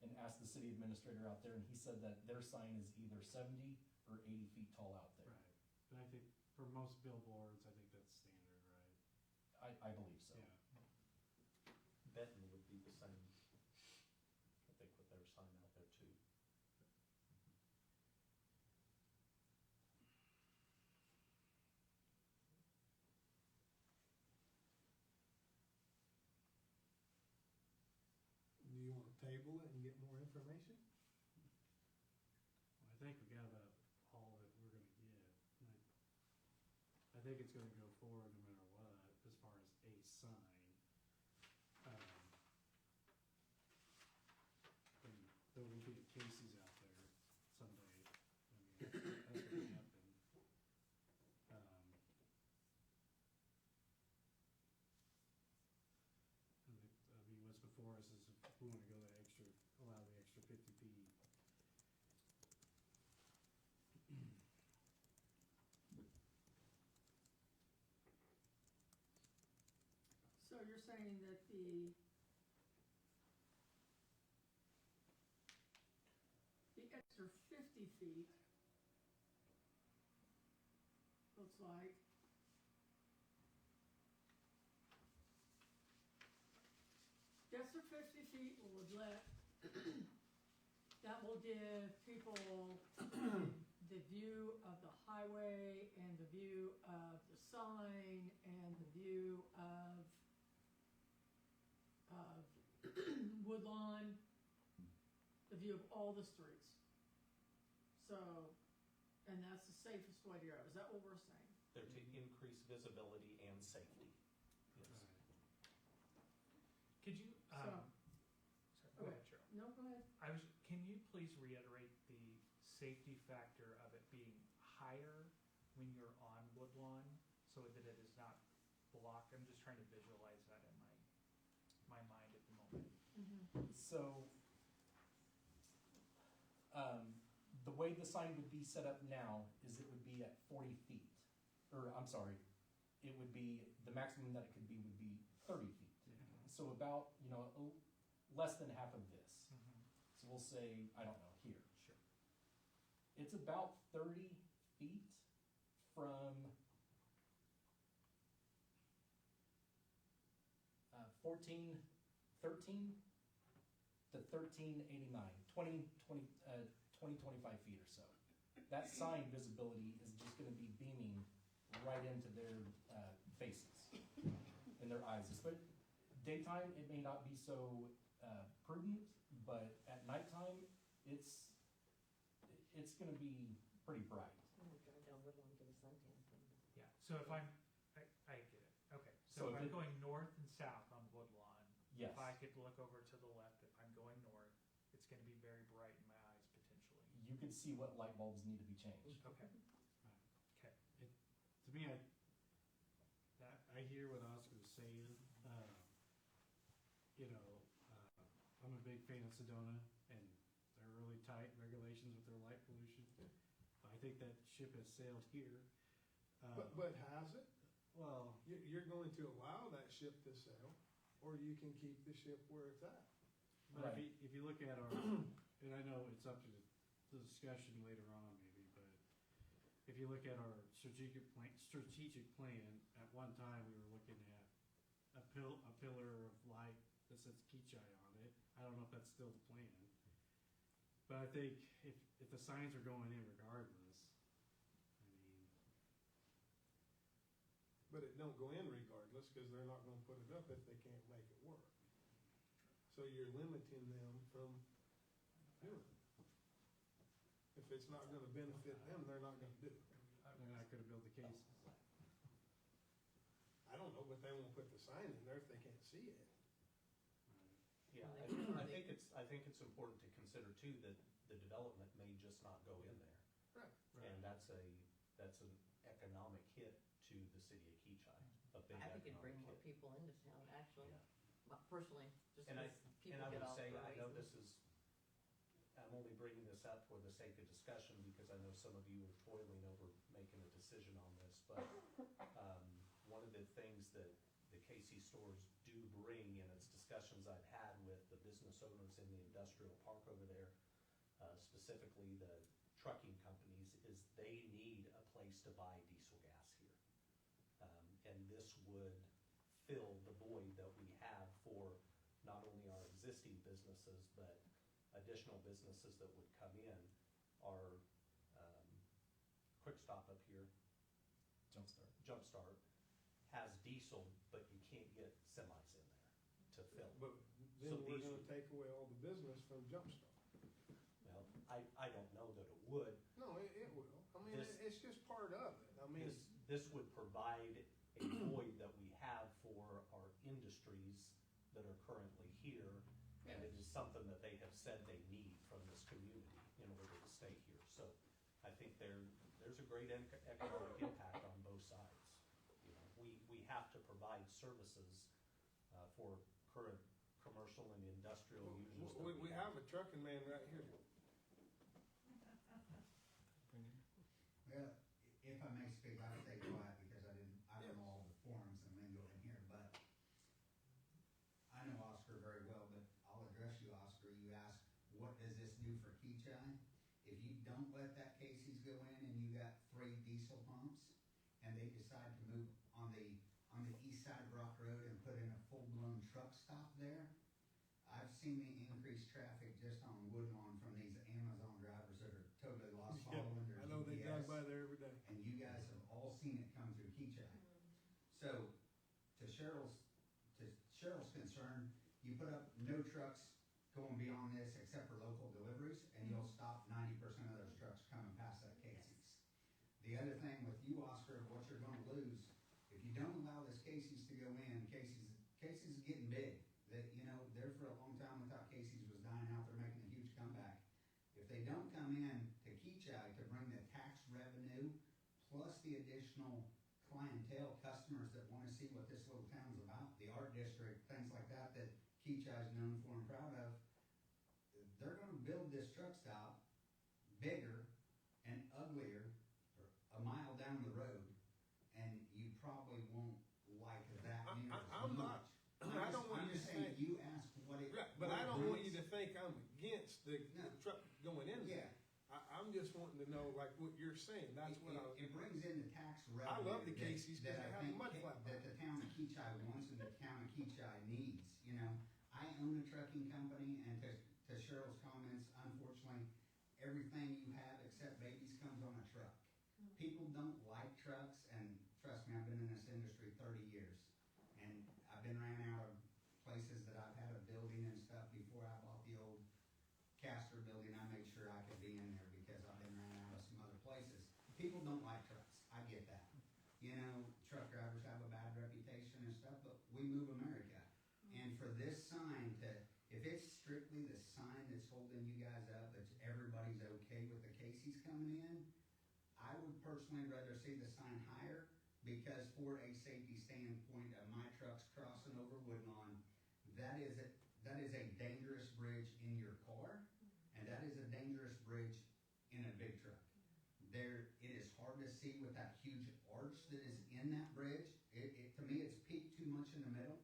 and asked the city administrator out there, and he said that their sign is either 70 or 80 feet tall out there. Right, but I think for most billboards, I think that's standard, right? I believe so. Yeah. Benton would be the same, if they put their sign out there too. Do you wanna table it and get more information? Well, I think we got about all that we're gonna get. And I think it's gonna go forward no matter what, as far as a sign. And there will be Casey's out there someday. I mean, that's gonna happen. What's before us is if we wanna go that extra, allow the extra 50 feet. So you're saying that the extra 50 feet looks like the extra 50 feet would let, that will give people the view of the highway and the view of the sign and the view of Woodlawn, the view of all the streets. So, and that's the safest way to go, is that what we're saying? They're to increase visibility and safety. Yes. Could you, So- sorry, go okay. ahead, Cheryl. No, go ahead. Can you please reiterate the safety factor of it being higher when you're on Woodlawn so that it is not blocked? I'm just trying to visualize that in my mind at the moment. So, the way the sign would be set up now is it would be at 40 feet. Or, I'm sorry, it would be, the maximum that it could be would be 30 feet. So about, less than half of this. So we'll say, I don't know, here. Sure. It's about 30 feet from 13 to 1389, 20, 25 feet or so. That sign visibility is just gonna be beaming right into their faces and their eyes. But daytime, it may not be so prudent, but at nighttime, it's gonna be pretty bright. I'm gonna drive down Woodlawn to the suntan thing. Yeah, so if I get it, okay. So So if if I'm it- going north and south on Woodlawn, Yes. if I could look over to the left, if I'm going north, it's gonna be very bright in my eyes potentially. You can see what light bulbs need to be changed. Okay, okay. To me, I hear what Oscar's saying. I'm a big fan of Sedona, and they're really tight regulations with their light pollution. I think that ship has sailed here. But has it? Well, You're going to allow that ship to sail, or you can keep the ship where it's at. but Right. if you look at our, and I know it's up to the discussion later on maybe, but if you look at our strategic plan, at one time, we were looking at a pillar of light that says Kechi on it, I don't know if that's still the plan. But I think if the signs are going in regardless, I mean, But it don't go in regardless, cause they're not gonna put it up if they can't make it work. So you're limiting them from doing it. If it's not gonna benefit them, they're not gonna do it. they're not gonna build the cases. I don't know, but they won't put the sign in there if they can't see it. Yeah, Well, I think it's important to consider too, that the development may just not go in there. Right. And that's an economic hit to the city of Kechi, a big I think it'd bring economic more hit. people into town, actually, Yeah. but personally, just And I, because people and I get would off say, the I know reasons. this is, I'm only bringing this up for the sake of discussion, because I know some of you are toiling over making a decision on this, but, one of the things that the Casey stores do bring, and it's discussions I've had with the business owners in the industrial park over there, specifically the trucking companies, is they need a place to buy diesel gas here. And this would fill the void that we have for not only our existing businesses, but additional businesses that would come in. Our Quick Stop up here, Jumpstart, has diesel, but you can't get semis in there to fill. But So then we're these gonna would- take away all the business from Jumpstart. Well, I don't know that it would. No, it will. I mean, This- it's just part of it. I mean, This would provide a void that we have for our industries that are currently here, and it is something that they have said they need from this community in order to stay here. So I think there's a great economic impact on both sides. You know, we have to provide services for current commercial and industrial users. that we have a trucking man right here. Well, if I may speak, I'll stay quiet because I don't know all the forums and lingo in here, but I know Oscar very well, but I'll address you, Oscar. You asked, what does this do for Kechi? If you don't let that Casey's go in and you got 3 diesel pumps, and they decide to move on the east side of Rock Road and put in a full-blown truck stop there, I've seen the increased traffic just on Woodlawn from these Amazon drivers that are totally lost following their I know they drive GPS. by there every day. And you guys have all seen it come through Kechi. So, to Cheryl's concern, you put up no trucks going beyond this except for local deliveries, and you'll stop 90% of those trucks coming past that Casey's. The other thing with you, Oscar, what you're gonna lose, if you don't allow this Casey's to go in, Casey's is getting big. That, you know, there for a long time we thought Casey's was dying out, they're making a huge comeback. If they don't come in to Kechi to bring the tax revenue, plus the additional clientele, customers that wanna see what this little town's about, the art district, things like that, that Kechi is known for and proud of, they're gonna build this truck stop bigger and uglier a mile down the road, and you probably won't like that near as I'm not- much. I don't want I'm you just to saying, think- you asked what it. Right, but what I it don't want you brings. to think I'm against the No. truck going in there. Yeah. I'm just wanting to know, like what you're saying, that's what I was. It brings in the tax revenue. love the that- Casey's 'cause that they I have think mud flap on that it. the town of Kechi wants and the town of Kechi needs, you know. I own a trucking company, and to Cheryl's comments, unfortunately, everything you have except babies comes on a truck. People don't like trucks, and trust me, I've been in this industry 30 years. And I've been ran out of places that I've had a building and stuff. Before I bought the old Castor building, I made sure I could be in there because I've been ran out of some other places. People don't like trucks, I get that. You know, truck drivers have a bad reputation and stuff, but we move America. And for this sign if it's strictly the sign that's holding you guys up, that everybody's okay with the Casey's coming in, I would personally rather see the sign higher, because for a safety standpoint of my trucks crossing over Woodlawn, that is a dangerous bridge in your car, and that is a dangerous bridge in a big truck. It is hard to see with that huge arch that is in that bridge. To me, it's peaked too much in the middle.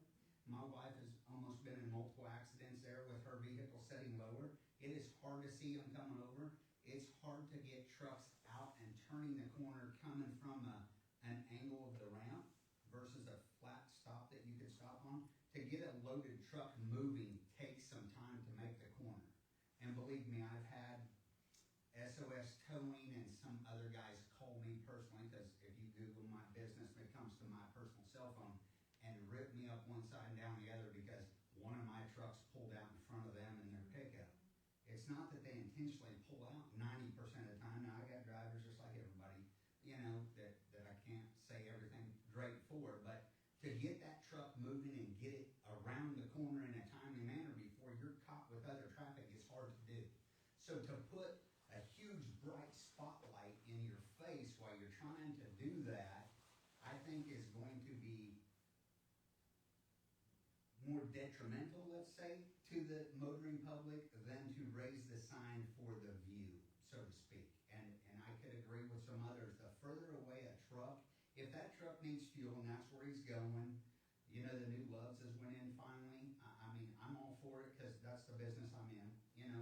My wife has almost been in multiple accidents there with her vehicle setting lower. It is hard to see them coming over. It's hard to get trucks out and turning the corner coming from an angle of the ramp versus a flat stop that you can stop on. To get a loaded truck moving takes some time to believe me, I've had SOS Towing and some other guys call me personally, because if you Google my business, it comes to my personal cell phone, and rip me up one side and down the other because one of my trucks pulled out in front of them in their pickup. It's not that they intentionally pull out 90% of the time. Now, I got drivers just like everybody, that I can't say everything great for, but to get that truck moving and get it around the corner in a timely manner before you're caught with other traffic is hard to do. So to put a huge bright spotlight in your face while you're trying to do that, I think is going to be more detrimental, let's say, to the motoring public than to raise the sign for the view, so to speak. And I could agree with some others. The further away a truck, if that truck needs fuel and that's where he's going, the new Loves has went in finally. I mean, I'm all for it because that's the business I'm in,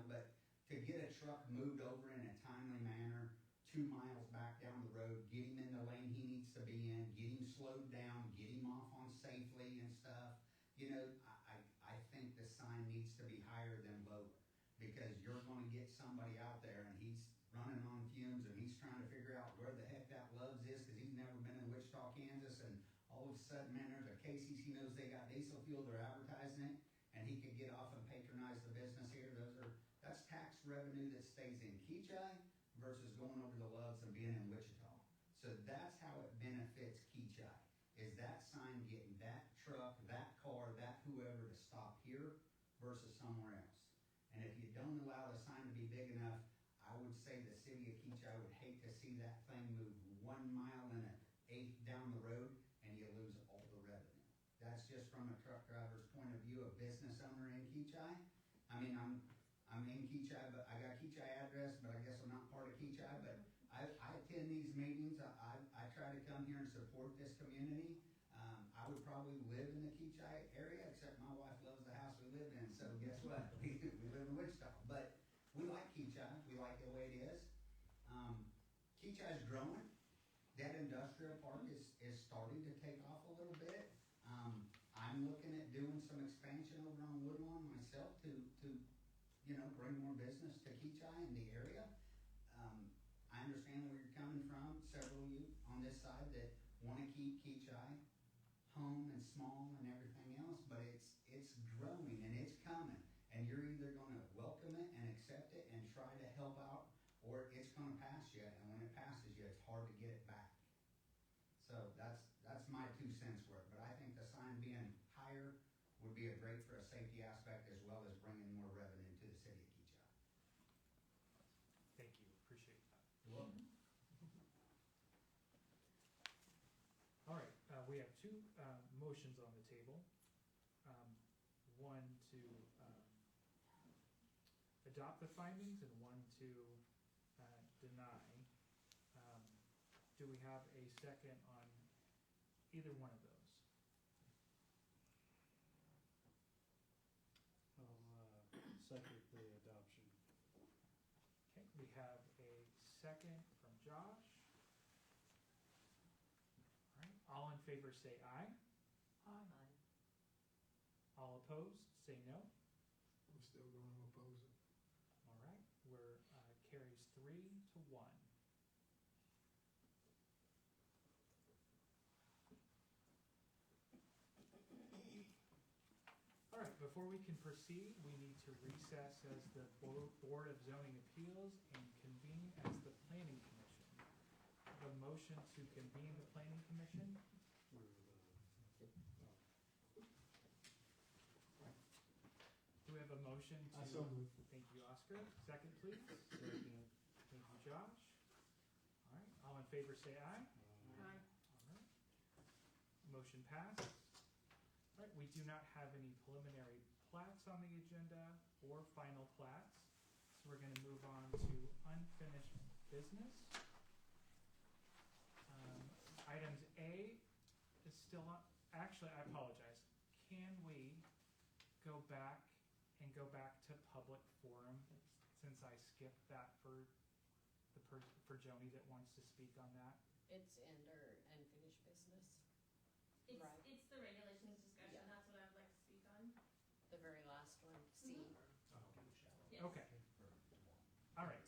but to get a truck moved over in a timely manner, 2 miles back down the road, get him in the lane he needs to be in, get him slowed down, get him off on safely and stuff, I think the sign needs to be higher than lower, because you're going to get somebody out there and he's running on fumes and he's trying to figure out where the heck that Loves is because he's never been in Wichita, Kansas, and all of a sudden, man, there's a Casey's, he knows they got diesel fuel, they're advertising it, and he could get off and patronize the business here. That's tax revenue that stays in Kechi versus going over to Loves and being in Wichita. So that's how it benefits Kechi, is that sign getting that truck, that car, that whoever to stop here versus somewhere else. And if you don't allow the sign to be big enough, I would say the city of Kechi would hate to see that thing move 1 mile and 1/8 down the road and you lose all the revenue. That's just from a truck driver's point of view, a business owner in Kechi. I mean, I'm in Kechi, but I got Kechi address, but I guess I'm not part of Kechi. But I attend these meetings. I try to come here and support this community. I would probably live in the Kechi area, except my wife loves the house we live in. So guess what? We live in Wichita, but we like Kechi. We like the way it is. Kechi's growing. That industrial park is starting to take off a little bit. I'm looking at doing some expansion over on Woodlawn myself to bring more business to Kechi in the area. I understand where you're coming from, several of you on this side that want to keep Kechi home and small and everything else, but it's growing and it's coming, and you're either going to welcome it and accept it and try to help out, or it's going to pass you, and when it passes you, it's hard to get it back. So that's my 2 cents worth, but I think the sign being higher would be great for a safety aspect as well as bringing more revenue to the city of Kechi. Thank you, appreciate that. You're welcome. All right, we have 2 motions on the table. One to adopt the findings and one to deny. Do we have a second on either one of those? Second the adoption. Okay, we have a second from Josh. All right, all in favor say aye. Aye. All opposed, say no. I'm still going to oppose it. All right, we're carries 3-1. All right, before we can proceed, we need to recess as the Board of Zoning Appeals and convene as the Planning Commission. The motion to convene the Planning Commission. Do we have a motion to? I so move. Thank you, Oscar. Second, please. Thank you, Josh. All right, all in favor say aye. Aye. All right. Motion passed. All right, we do not have any preliminary plats on the agenda or final plats, so we're going to move on to unfinished business. Items A is still on. Actually, I apologize. Can we go back to public forum since I skipped that for Joni that wants to speak on that? It's under unfinished business, It's, Right. it's the regulations discussion, Yeah. that's what I would like to speak on. the very last one, C. Yes. Okay.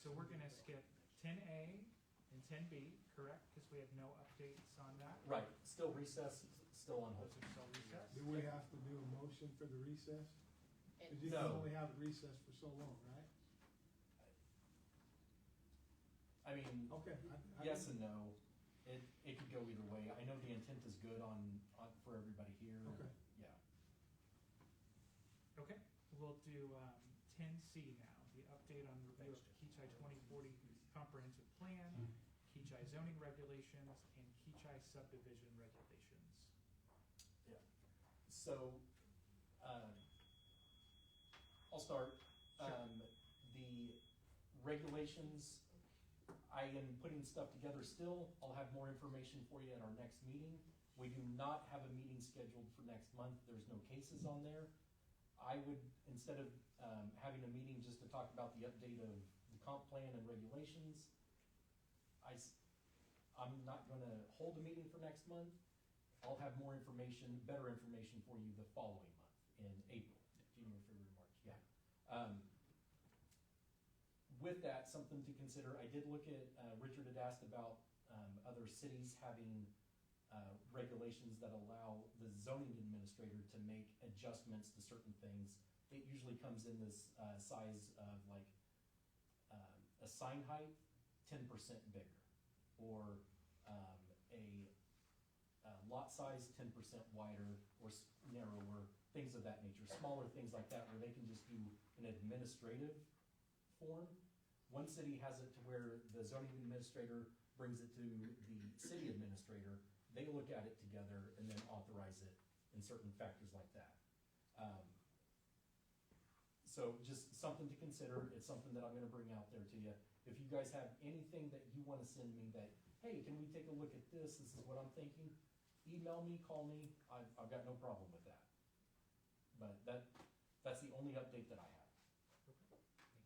so we're gonna skip 10A and 10B, correct? Because we have no updates on that. Right, still recess, still on hold. Those are still recessed. Do we have to do a motion for the recess? It- Cause you can No. only have recess for so long, right? I mean, Okay. yes and no. It could go either way. I know the intent is good for everybody here. Okay. Yeah. Okay, we'll do 10C now, the update on review of Kechi 2040 comprehensive plan, Kechi zoning regulations, and Kechi subdivision regulations. So, I'll start. Sure. The regulations, I am putting stuff together still. I'll have more information for you at our next meeting. We do not have a meeting scheduled for next month. There's no cases on there. I would, instead of having a meeting just to talk about the update of the comp plan and regulations, I'm not gonna hold a meeting for next month. I'll have more information, better information for you the following month in April, January, February, March, yeah. With that, something to consider, I did look at, Richard had asked about other cities having regulations that allow the zoning administrator to make adjustments to certain things. It usually comes in this size of like a sign height 10% bigger, or a lot size 10% wider or narrower, things of that nature, smaller things like that, where they can just do an administrative form. One city has it to where the zoning administrator brings it to the city administrator. They look at it together and then authorize it in certain factors like that. So just something to consider. It's something that I'm gonna bring out there to you. If you guys have anything that you wanna send me that, hey, can we take a look at this? This is what I'm thinking. Email me, call me. I've got no problem with that. But that's the only update that I have. Okay,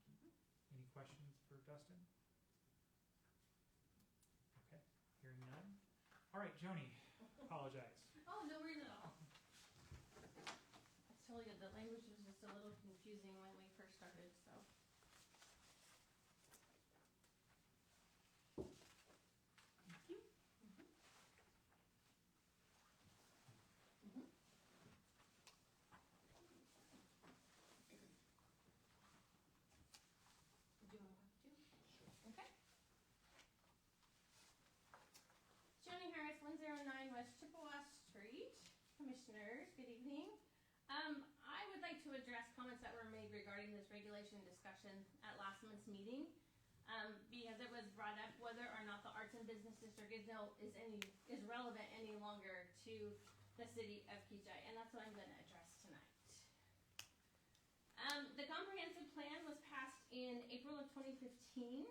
thank you. Any questions for Dustin? Okay, hearing none. All right, Joni, apologize. Oh, no worries at all. I told you the language was just a little confusing when we first started, so. Thank you. Do you want to talk too? Okay. Joni Harris, 109 West Chippewa Street. Commissioners, good evening. I would like to address comments that were made regarding this regulation discussion at last month's meeting. Because it was brought up whether or not the Arts and Business District is relevant any longer to the city of Kechi, and that's what I'm going to address tonight. The comprehensive plan was passed in April of 2015.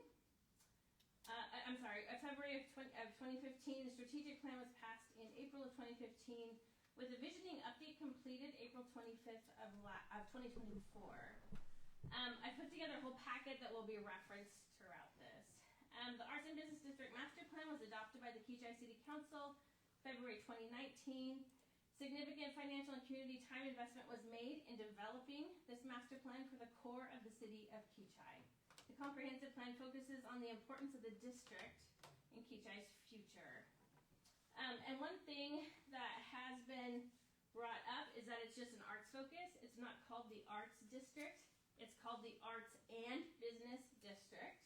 February of 2015. The strategic plan was passed in April of 2015, with the visioning update completed April 25th of 2024. I put together a whole packet that will be referenced throughout this. The Arts and Business District Master Plan was adopted by the Kechi City Council February 2019. Significant financial and community time investment was made in developing this master plan for the core of the city of Kechi. The comprehensive plan focuses on the importance of the district in Kechi's future. And one thing that has been brought up is that it's just an arts focus. It's not called the Arts District. It's called the Arts and Business District.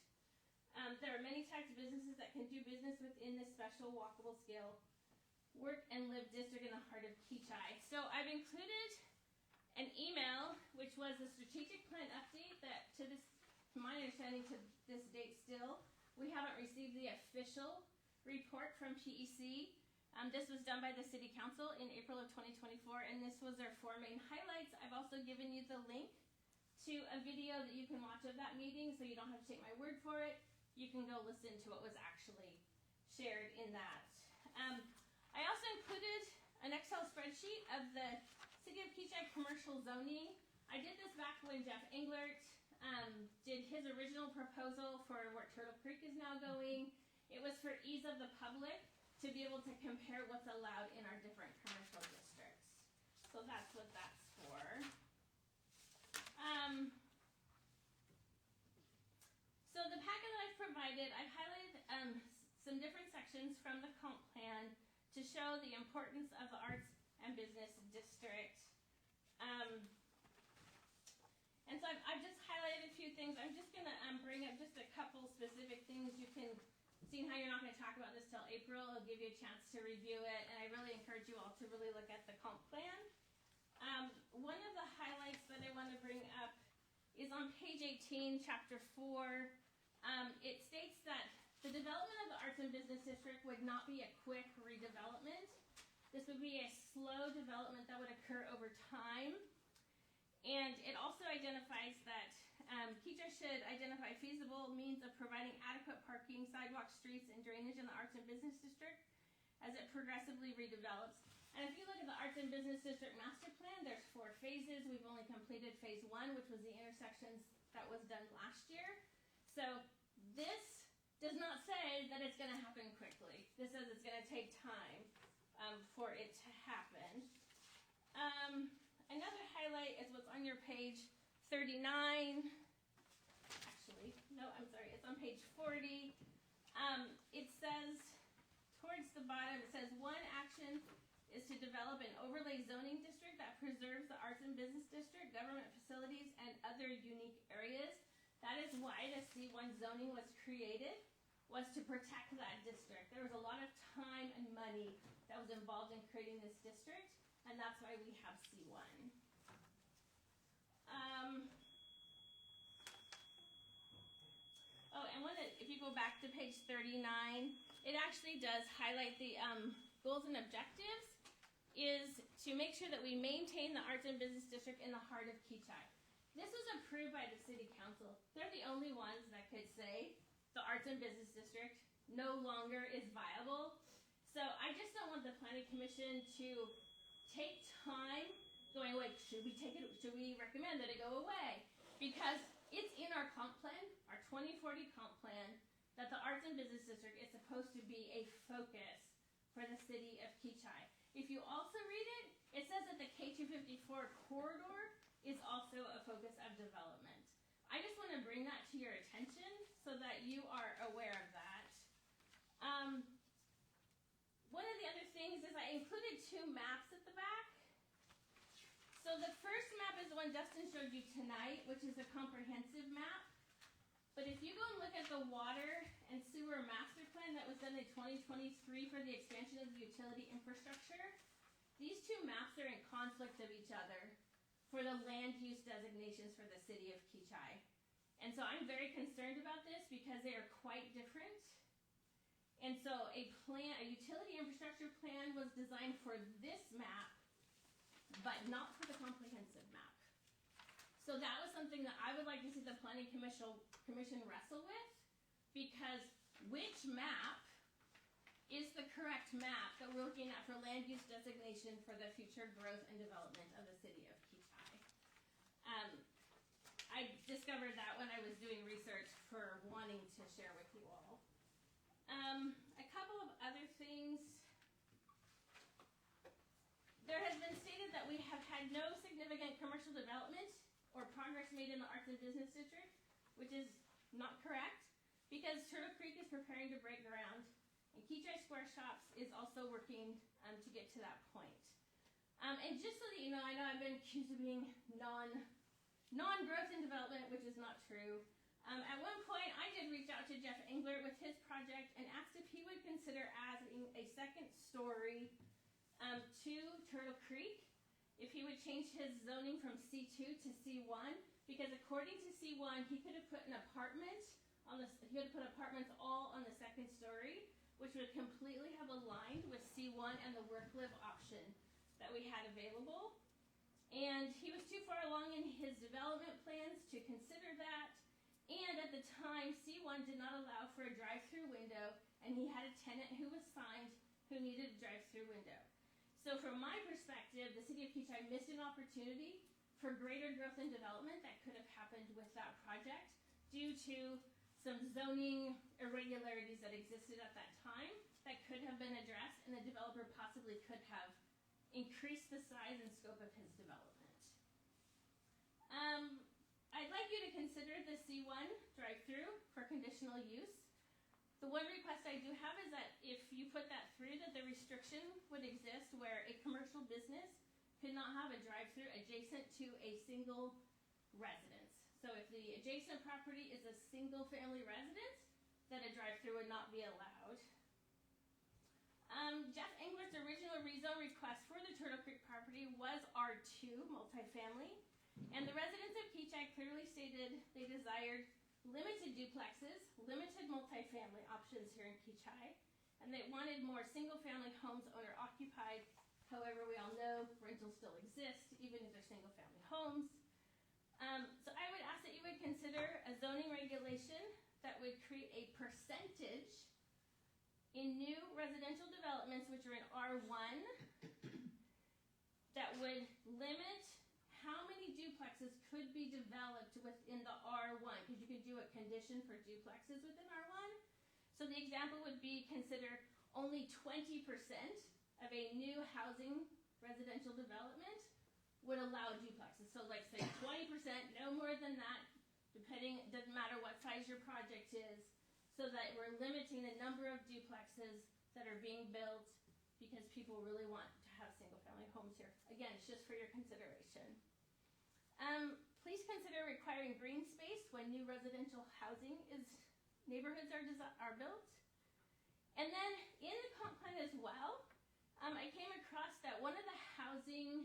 There are many types of businesses that can do business within this special walkable scale work and live district in the heart of Kechi. So I've included an email, which was a strategic plan update that, to my understanding, to this date still, we haven't received the official report from PEC. This was done by the City Council in April of 2024, and this was their 4 main highlights. I've also given you the link to a video that you can watch of that meeting, so you don't have to take my word for it. You can go listen to what was actually shared in that. I also included an Excel spreadsheet of the City of Kechi commercial zoning. I did this back when Jeff Englert did his original proposal for where Turtle Creek is now going. It was for ease of the public to be able to compare what's allowed in our different commercial districts. So that's what that's for. So the packet I've highlighted some different sections from the comp plan to show the importance of the arts and business district. And so I've just highlighted a few things. I'm just going to bring up just a couple specific things. You can see how you're not going to talk about this till April. I'll give you a chance to review it, and I really encourage you all to really look at the comp plan. One of the highlights that I want to bring up is on page 18, chapter 4. It states that the development of the Arts and Business District would not be a quick redevelopment. This would be a slow development that would occur over time. And it also identifies that Kechi should identify feasible means of providing adequate parking, sidewalks, streets, and drainage in the Arts and Business District as it progressively redevelops. And if you look at the Arts and Business District Master Plan, there's 4 phases. We've only completed phase 1, which was the intersections that was done last year. So this does not say that it's going to happen quickly. This says it's going to take time for it to happen. Another highlight is what's on your page 39. Actually, no, I'm sorry, it's on page 40. It says, towards the bottom, it says, one action is to develop an overlay zoning district that preserves the Arts and Business District, government facilities, and other unique areas. That is why the C1 zoning was created, was to protect that district. There was a lot of time and money that was involved in creating this district, and that's why we have C1. If you go back to page 39, it actually does highlight the goals and objectives, is to make sure that we maintain the Arts and Business District in the heart of Kechi. This was approved by the City Council. They're the only ones that could say the Arts and Business District no longer is viable. So I just don't want the Planning Commission to take time going, like, should we recommend that it go away? Because it's in our comp plan, our 2040 comp plan, that the Arts and Business District is supposed to be a focus for the city of Kechi. If you also read it, it says that the K254 corridor is also a focus of development. I just want to bring that to your attention so that you are aware of that. One of the other things is I included 2 maps at the back. So the first map is the one Dustin showed you tonight, which is a comprehensive map. But if you go and look at the water and sewer master plan that was done in 2023 for the expansion of the utility infrastructure, these 2 maps are in conflict of each other for the land use designations for the city of Kechi. And so I'm very concerned about this because they are quite different. And so a utility infrastructure plan was designed for this map, but not for the comprehensive map. So that was something that I would like to see the Planning Commission wrestle with, because which map is the correct map that we're looking at for land use designation for the future growth and development of the city of Kechi? I discovered that when I was doing research for wanting to share with you all. A couple of other things. There has been stated that we have had no significant commercial development or progress made in the Arts and Business District, which is not correct, because Turtle Creek is preparing to break ground, and Kechi Square Shops is also working to get to that point. And just so that you know, I know I've been accused of being non-growth and development, which is not true. At one point, I did reach out to Jeff Engler with his project and asked if he would consider adding a second story to Turtle Creek, if he would change his zoning from C2 to C1, because according to C1, he could have put an apartment he could have put apartments all on the second story, which would completely have aligned with C1 and the work-live option that we had available. And he was too far along in his development plans to consider that. And at the time, C1 did not allow for a drive-through window, and he had a tenant who was signed who needed a drive-through window. So from my perspective, the city of Kechi missed an opportunity for greater growth and development that could have happened with that project due to some zoning irregularities that existed at that time that could have been addressed, and the developer possibly could have increased the size and scope of his development. I'd like you to consider the C1 drive-through for conditional use. The one request I do have is that if you put that through, that the restriction would exist where a commercial business could not have a drive-through adjacent to a single residence. So if the adjacent property is a single-family residence, then a drive-through would not be allowed. Jeff Engler's original rezone request for the Turtle Creek property was R2, multifamily, and the residents of Kechi clearly stated they desired limited duplexes, limited multifamily options here in Kechi, and they wanted more single-family homes owner-occupied. However, we all know rentals still exist, even if they're single-family homes. So I would ask that you would consider a zoning regulation that would create a percentage in new residential developments, which are in R1, that would limit how many duplexes could be developed within the R1, because you could do a condition for duplexes within R1. So the example would be consider only 20% of a new housing residential development would allow duplexes. So like say 20%, no more than that, depending, it doesn't matter what size your project is, so that we're limiting the number of duplexes that are being built because people really want to have single-family homes here. Again, it's just for your consideration. Please consider requiring green space when new residential housing neighborhoods are built. And then in the comp plan as well, I came across that one of the housing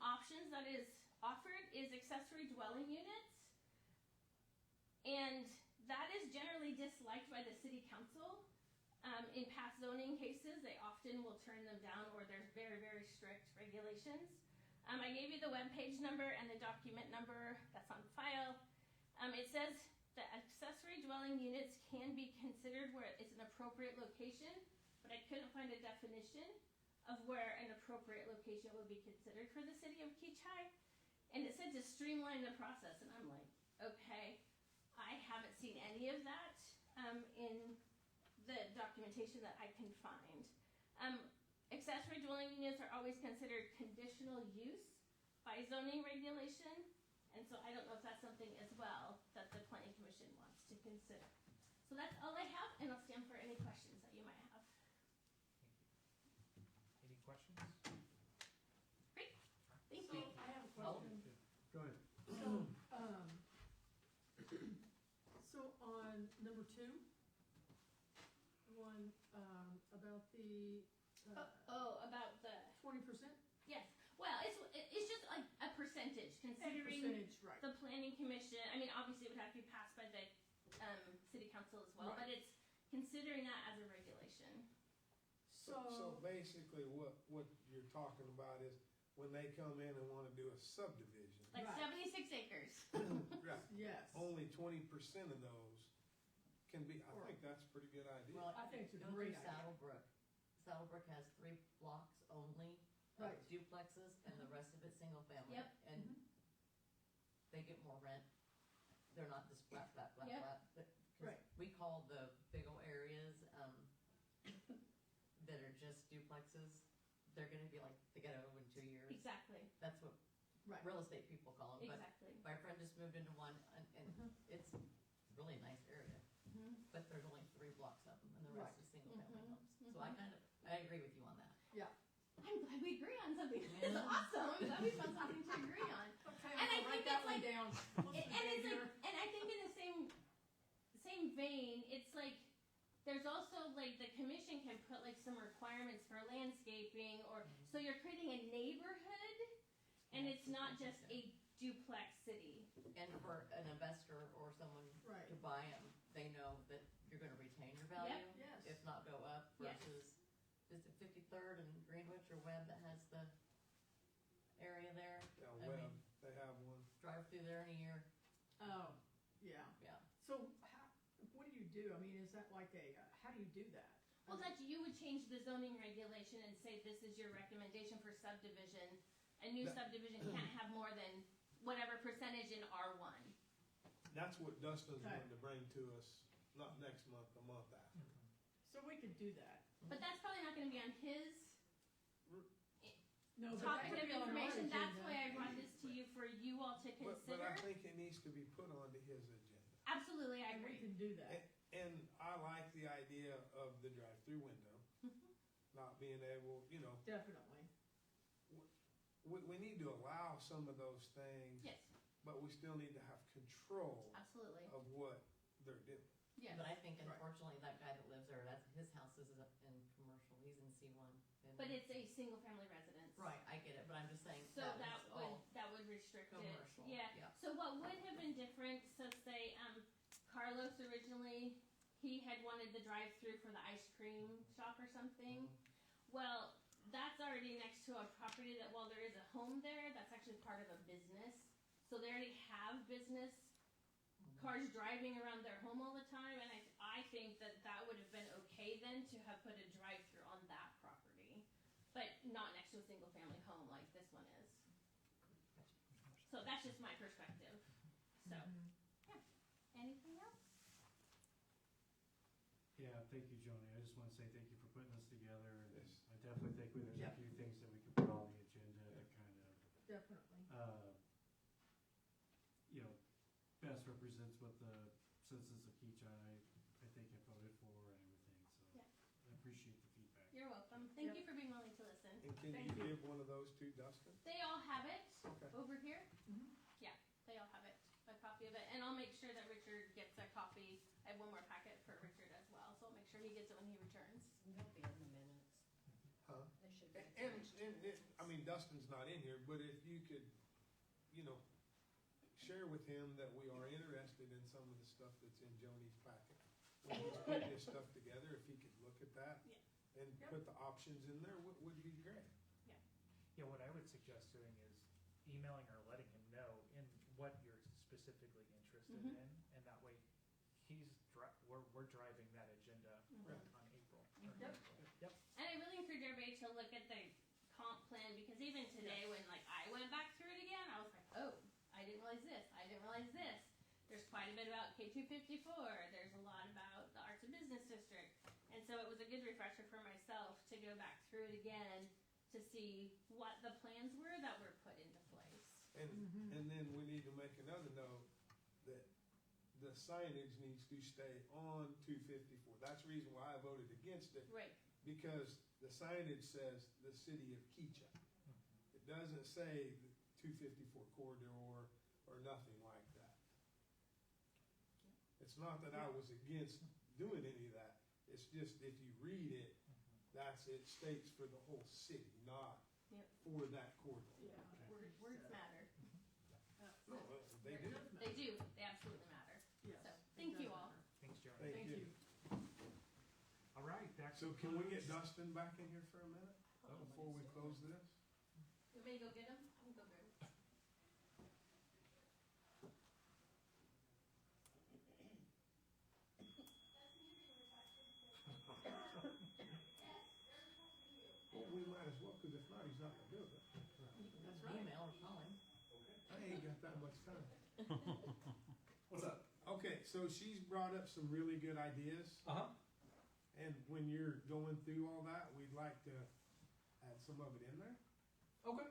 options that is offered is accessory dwelling units. And that is generally disliked by the city council. In past zoning cases, they often will turn them down, or there's very, very strict regulations. I gave you the webpage number and the document number that's on file. It says that accessory dwelling units can be considered where it's an appropriate location, but I couldn't find a definition of where an appropriate location would be considered for the city of Kechi. And it said to streamline the process, and I'm like, okay. I haven't seen any of that in the documentation that I can find. Accessory dwelling units are always considered conditional use by zoning regulation, and so I don't know if that's something as well that the Planning Commission wants to consider. So that's all I have, and I'll stand for any questions that you might have. Any questions? Great, thank So you. I have a question. Go ahead. So on number 2, the one about the About the 20%? yes. Well, it's just like a percentage considering Right. the Planning Commission. I mean, obviously, it would have to be passed by the City Council as well, Right. but it's considering that as a regulation. So basically what you're talking about is when they come in and wanna do a subdivision. Like Right. 76 acres. Right. Yes. Only 20% of those can be, I think that's a pretty good idea. Well, I think it's a go great through idea. Saddlebrook. Saddlebrook has 3 blocks only of Right. duplexes, and the rest of it's single family. Yep. And they get more rent. They're not just flat. Yep. 'Cause Right. we call the big old areas that are just duplexes, they're gonna be like, they gotta open in 2 years. Exactly. That's what Right. real estate people call them. Exactly. But my friend just moved into one, and it's a really nice area. Mhm. But there's only 3 blocks of them, and the rest Right. is single family Mhm. homes. So I agree with you on that. I'm glad we agree on something. It's Yeah. awesome. I'm glad we found something to agree on. Okay, And I I'll write think that it's one like- down. And it's like, and I think in the same vein, it's like there's also like the commission can put like some requirements for landscaping, or so you're creating a neighborhood, and it's not just a duplex city. And for an investor or someone Right. to buy them, they know that you're gonna retain your value, Yes. if not go up, Yes. versus, is it 53rd and Greenwich or Webb that has the area there? Yeah, I Webb, mean- they have one. Drive through there in a year, Oh, yeah. yeah. So what do you do? I mean, is that like how do you do that? Well, that you would change the zoning regulation and say this is your recommendation for subdivision. A new That- subdivision can't have more than whatever percentage in R1. That's what Dustin's Okay. going to bring to us, not next month, the month after. So we could do that. But that's probably not gonna be on his No, but that topic could of be on our information. That's agenda. why I brought this to you for you all to But I consider. think it needs to be put onto his agenda. Absolutely, I And we agree. can do that. And I like the idea of the drive-through window, not being able, Definitely. we need to allow some of those things, Yes, but we still need to have control absolutely. of what they're doing. Yes. But I think Right. unfortunately that guy that lives there, his house is in commercial, he's in C1. But it's a single family residence. Right, I get it, but I'm just saying So that that is would, all that would restrict it. commercial. Yeah. So what would have been different, so say, Carlos originally, he had wanted the drive-through for the ice cream shop or something. Well, that's already next to a property that while there is a home there, that's actually part of a business. So they already have business cars driving around their home all the time, and I think that would have been okay then to have put a drive-through on that property, but not next to a single-family home like this one is. So that's just my perspective. So, anything else? Yeah, thank you, Joni. I just wanna say thank you for putting this together, and Yes. I definitely think there's a Yeah. few things that we could put on the agenda that kind of, Definitely. best represents what the citizens of Kechi, I think, have voted for and everything, so. Yeah. I appreciate the feedback. You're welcome. Thank Yep. you for being willing to listen. And can Thank you you. give one of those to Dustin? They all have it Okay. over here. Mhm. Yeah, they all have it, a copy of it, and I'll make sure that Richard gets a copy. I have one more packet for Richard as well, so I'll make sure he gets it when he returns. They'll be in the minutes. Huh? They should be. And Dustin's not in here, but if you could, share with him that we are interested in some of the stuff that's in Joni's packet. When he's putting his stuff together, if he could look at that and Yep. put the options in there, would be great. Yeah, what I would suggest doing is emailing or letting him know in what you're specifically interested Mhm. in, and that way we're driving that agenda Right. on April. Yep. Yep. And I really encourage everybody to look at the comp plan, because even today when I went back through it again, I was like, oh, I didn't realize this, I didn't realize this. There's quite a bit about K254, there's a lot about the Arts and Business District. And so it was a good refresher for myself to go back through it again to see what the plans were that were put into place. And then we need to make another note that the signage needs to stay on 254. That's the reason why I voted against it, Right. because the signage says the city of Kechi. It doesn't say the 254 corridor or nothing like that. It's not that I was against doing any of that. It's just if you read it, it states for the whole city, not Yep. for that corridor. Yeah. Words matter. No, they do. They do, they absolutely matter. Yes. So, it thank does you all. matter. Thanks, Jeremy. Thank Thank you. you. All right, that So can we get concludes- Dustin back in here for a minute before we close this? You want me to go get him? I can go grab him. Well, we might as well, because if not, he's not gonna do it. That's right. Email or call him. I ain't got that much time. What's up? Okay, so she's brought up some really good ideas, Uh-huh. and when you're going through all that, we'd like to add some of it in there. Okay.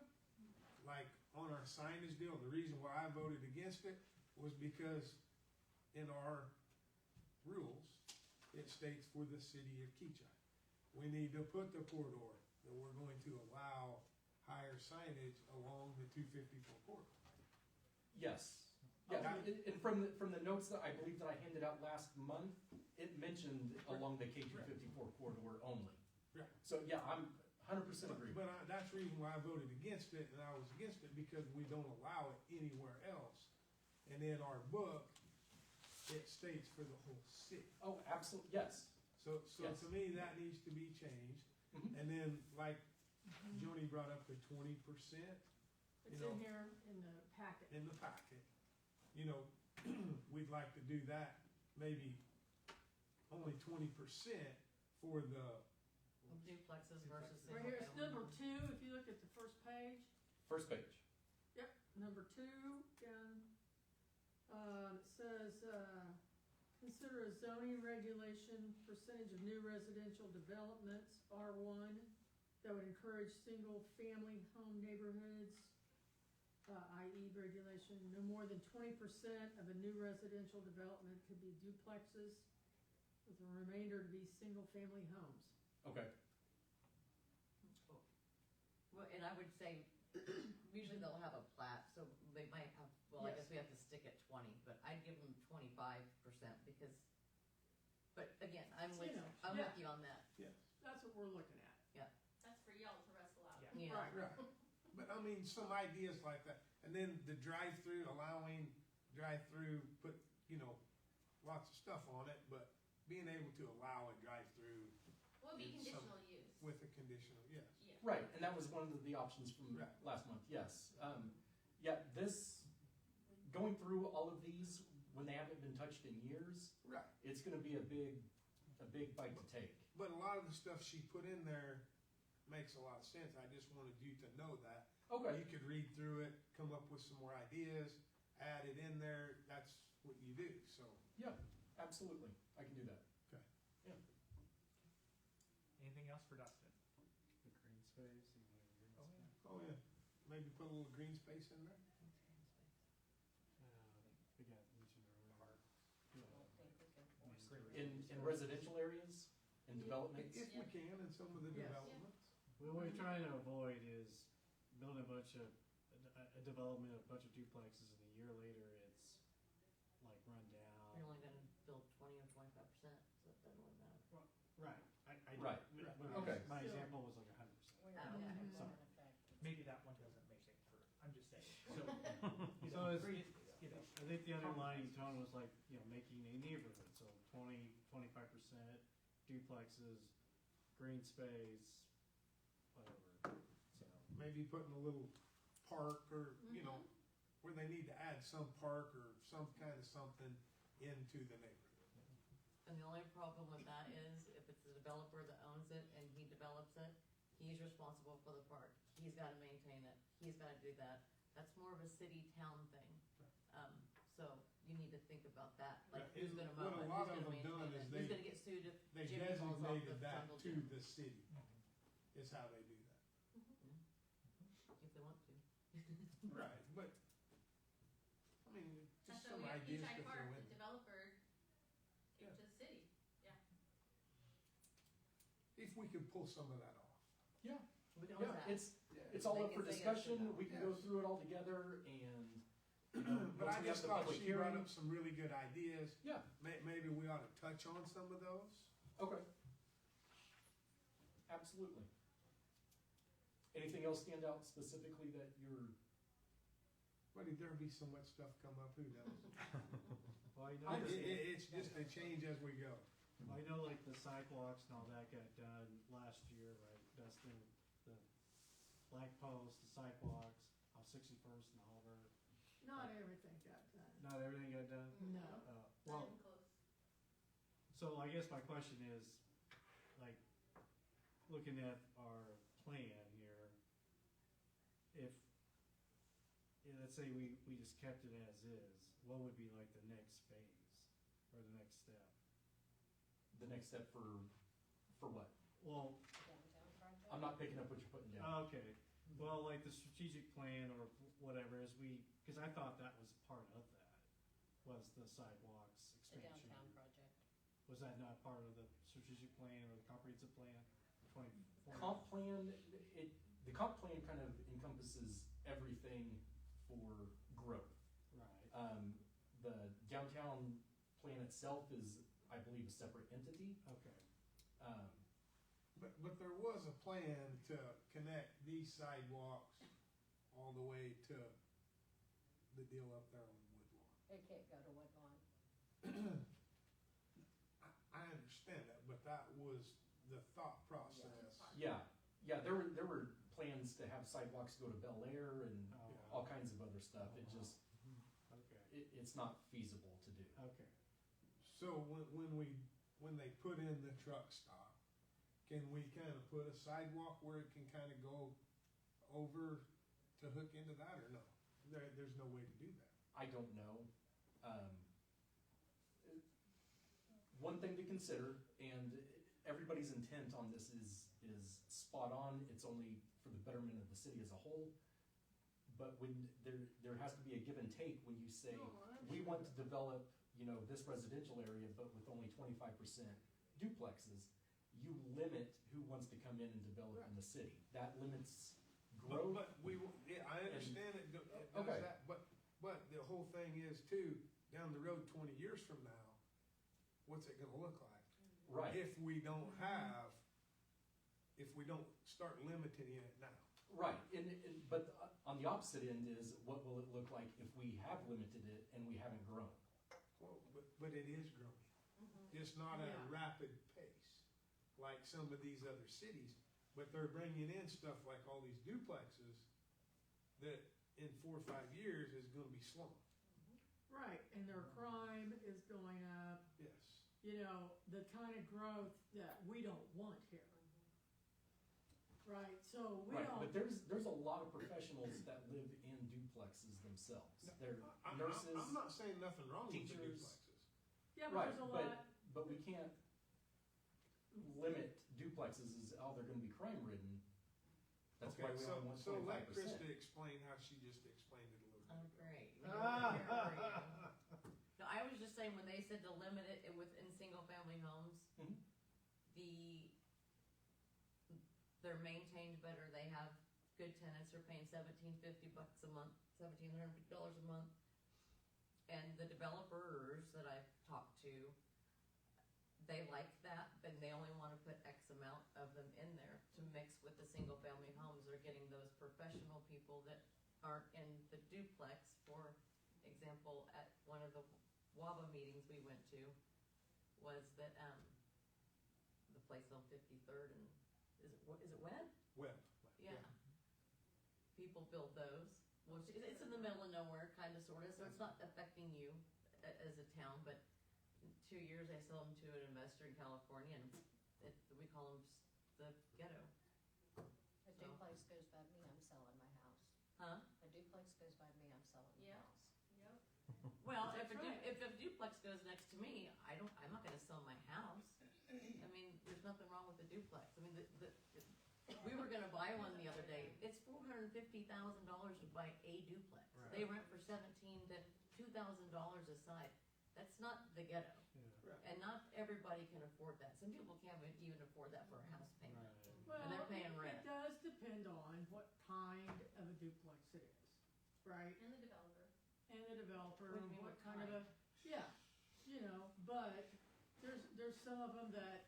Like on our signage deal, the reason why I voted against it was because in our rules, it states for the city of Kechi. We need to put the corridor that we're going to allow higher signage along the 254 corridor. Yes. Yeah, and from the notes that I believe that I handed out last month, it mentioned along the K254 corridor only. Right. So, yeah, I'm 100% agree. But that's the reason why I voted against it, and I was against it because we don't allow it anywhere else. And in our book, it states for the whole city. Oh, absolutely, yes. So Yes. to me, that needs to be changed. Mhm. And then, like Joni brought up the 20% It's know. in here in the packet. in the packet, we'd like to do that, maybe only 20% for the, Duplexes versus single Right here, it's family. number 2, if you look at the first page. First page. Yep, number 2, down, it says, consider a zoning regulation percentage of new residential developments, R1, that would encourage single-family home neighborhoods. i.e. regulation, no more than 20% of a new residential development could be duplexes, with the remainder to be single-family homes. Okay, Well, and I would say, usually they'll have a plat, so they might have, well, I Yes. guess we have to stick at 20, but I'd give them 25% because, but again, I'm with, You know, I'm yeah. with you on that. That's what we're looking at. That's for y'all to wrestle out. Yeah. Yeah. Right. Right, but I mean, some ideas like that, and then the drive-through, allowing drive-through, put, lots of stuff on it, but being able to allow a drive-through Well, it'd be It's some- conditional use. with a conditional, yes. Yeah. right, and that was one of the options from Right. last month, yes. Yeah, going through all of these, when they haven't been touched in years, Right, it's gonna be a big bite to take. but a lot of the stuff she put in there makes a lot of sense, I just wanted you to know that. Okay, You could read through it, come up with some more ideas, add it in there, that's what you do, so. yeah, absolutely, I can do that. Anything else for Dustin? The green space, you know, green Oh, space. yeah. Oh, yeah, maybe put a little green space in there? We got mentioned earlier. In residential areas, in developments? If we can, in some of the Yes. developments. What we're trying to avoid is building a bunch of, a development, a bunch of duplexes, and a year later, it's like run down. You're only gonna build 20 or 25%, so it doesn't really matter. Right, Right, okay. My Still. example was like 100%. Yeah. Sorry. Maybe that one doesn't make it through, I'm just saying, so, So it's, you know, I think the underlying tone was like, making a neighborhood, so 25% duplexes, green space, whatever, so. Maybe putting a little park or, where they need to add some park or some kind of something into the neighborhood. And the only problem with that is if it's the developer that owns it and he develops it, he's responsible for the park. He's gotta maintain it. He's gotta do that. That's more of a city-town thing. So you need to think about that, like Right, who's and gonna mow what a it, lot who's of gonna them done maintain is it, they- who's gonna get sued if They Jimmy falls off the designated that jungle to gym. the city, is how they do that. If they want to. Right, but, I mean, That's just why some we have ideas Kechi to Park, throw the in. developer Yeah. came to the city. If we could pull some of that off. Yeah, We can always yeah, ask. it's all They up can for say yes or discussion, no. we can go Yes. through it all together, and, But once I we have just the thought public she brought hearing. up some really good ideas. Yeah, Maybe we ought to touch on some of those. okay. Absolutely. Anything else stand out specifically that you're, But there'll be so much stuff come up, who knows? Well, I know, It's just a change as we go. I know like the sidewalks and all that got done last year, right, Dustin? The flag posts, the sidewalks, on 61st and Oliver, Not everything got done. not everything got done? No. Well, Not even close. so I guess my question is, like, looking at our plan here, if, let's say we just kept it as is, what would be like the next phase, or the next step? the next step for what? Well, I'm not picking up what you're putting down. okay, well, like the strategic plan or whatever, cause I thought that was part of that, was the sidewalks The expansion. downtown project. Was that not part of the strategic plan or the comprehensive plan, 2040? Comp plan, the comp plan kind of encompasses everything for growth. Right, The downtown plan itself is, I believe, a separate entity. okay, But there was a plan to connect these sidewalks all the way to the deal up there on Woodlawn. It can't go to Woodlawn. I understand that, but that was the thought process. Yeah, there were plans to have sidewalks go to Bel Air and oh, all kinds of other stuff. It just, okay, it's not feasible to do. okay. So when they put in the truck stop, can we kind of put a sidewalk where it can kind of go over to hook into that, or no? There's no way to do that. I don't know. One thing to consider, and everybody's intent on this is spot on, it's only for the betterment of the city as a whole, but when there has to be a give and take when you say, No, I we understand want to that. develop, this residential area, but with only 25% duplexes, you limit who wants to come in and develop in the city. That limits growth. But I understand it does Okay. that, but the whole thing is too, down the road 20 years from now, what's it gonna look like? Right. If we don't start limiting it now. Right, but on the opposite end is, what will it look like if we have limited it and we haven't grown? Well, but it is growing. Just not at a Yeah. rapid pace, like some of these other cities, but they're bringing in stuff like all these duplexes that in 4 or 5 years is gonna be slowing. Right, and their crime is going up, Yes. the kind of growth that we don't want here. Right, so we Right, don't. but there's a lot of professionals that live in duplexes themselves. They're I'm nurses, not saying nothing wrong with the teachers. duplexes. Yeah, but right, there's a lot. but we can't limit duplexes as, they're gonna be crime ridden. That's why Okay, we only want so let 25%. Krista explain how she just explained it a little Oh, bit. great. No, I was just saying, when they said to limit it within single-family homes, Mhm. they're maintained better, they have good tenants, they're paying $1,750 a month, $1,700 a month. And the developers that I've talked to, they like that, but they only wanna put X amount of them in there to mix with the single-family homes. They're getting those professional people that aren't in the duplex. For example, at one of the WABA meetings we went to, was that, the place on 53rd and, is it Webb? Webb. Yeah. People build those, which it's in the middle of nowhere, kinda, sorta, so it's not affecting you as a town, but in 2 years I sold them to an investor in California, and we call them the ghetto. A duplex goes by me, I'm selling my house. Huh? A duplex goes by me, I'm selling my Yeah. house. Yep. Well, That's right. if a duplex goes next to me, I'm not gonna sell my house. I mean, there's nothing wrong with the duplex. I mean, we were gonna buy one the other day. It's $450,000 to buy a duplex. Right. They rent for $1,700 to $2,000 a side. That's not the ghetto. Yeah. And not everybody can afford that. Some people can't even afford that for a house payment. Right. Well, and they're paying rent. It does depend on what kind of a duplex it is, right? And the developer. And the developer, What do you and mean, what what kind of a, yeah, but there's some of them that,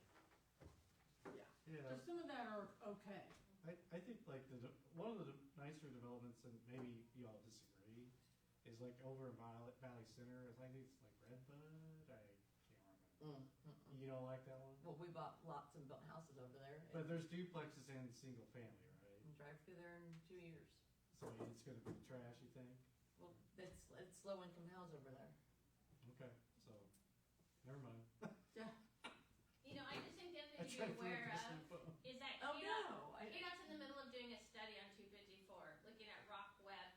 Yeah, there's some of that are okay. I think like one of the nicer developments, and maybe you all disagree, is like over in Valley Center. I think it's like Redbud. I can't remember. You don't like that one? Well, we bought lots and built houses over there. But there's duplexes and single family, right? And drive through there in 2 years. So it's gonna be trash, you think? Well, it's low income house over there. Okay, so never mind. I just think the other I thing to tried be to aware focus of info. is that Oh, KDOT no. KDOT's in the middle of doing a study on 254, looking at Rock, Webb,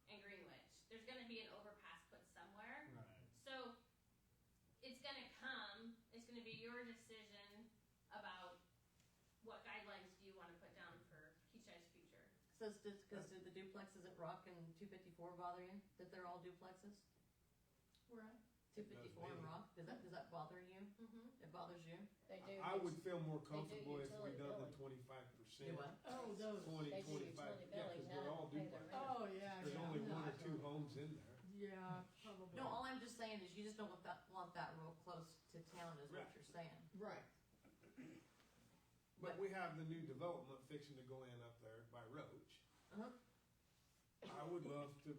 and Greenwich. There's gonna be an overpass put somewhere. Right. So it's gonna come, it's gonna be your decision about what guidelines do you wanna put down for Kechi's future. So does the duplexes at Rock and 254 bother you? That they're all duplexes? Where at? 254 and me. Rock? Does that bother you? Mm-hmm. It bothers you? They do. I would feel more do comfortable if we utility done the billing. 25%. Do what? Oh, those, 20, They do 25, utility yeah, billing, cause they're now all they pay their duplexes. rent. oh, yeah, There's yeah. only no, one I or two don't. homes in there. Yeah, probably. No, all I'm just saying is you just don't want that real close to town is what Right. you're saying. Right, But we have the new development fixing to go in up there by Roach. Uh-huh. I would love to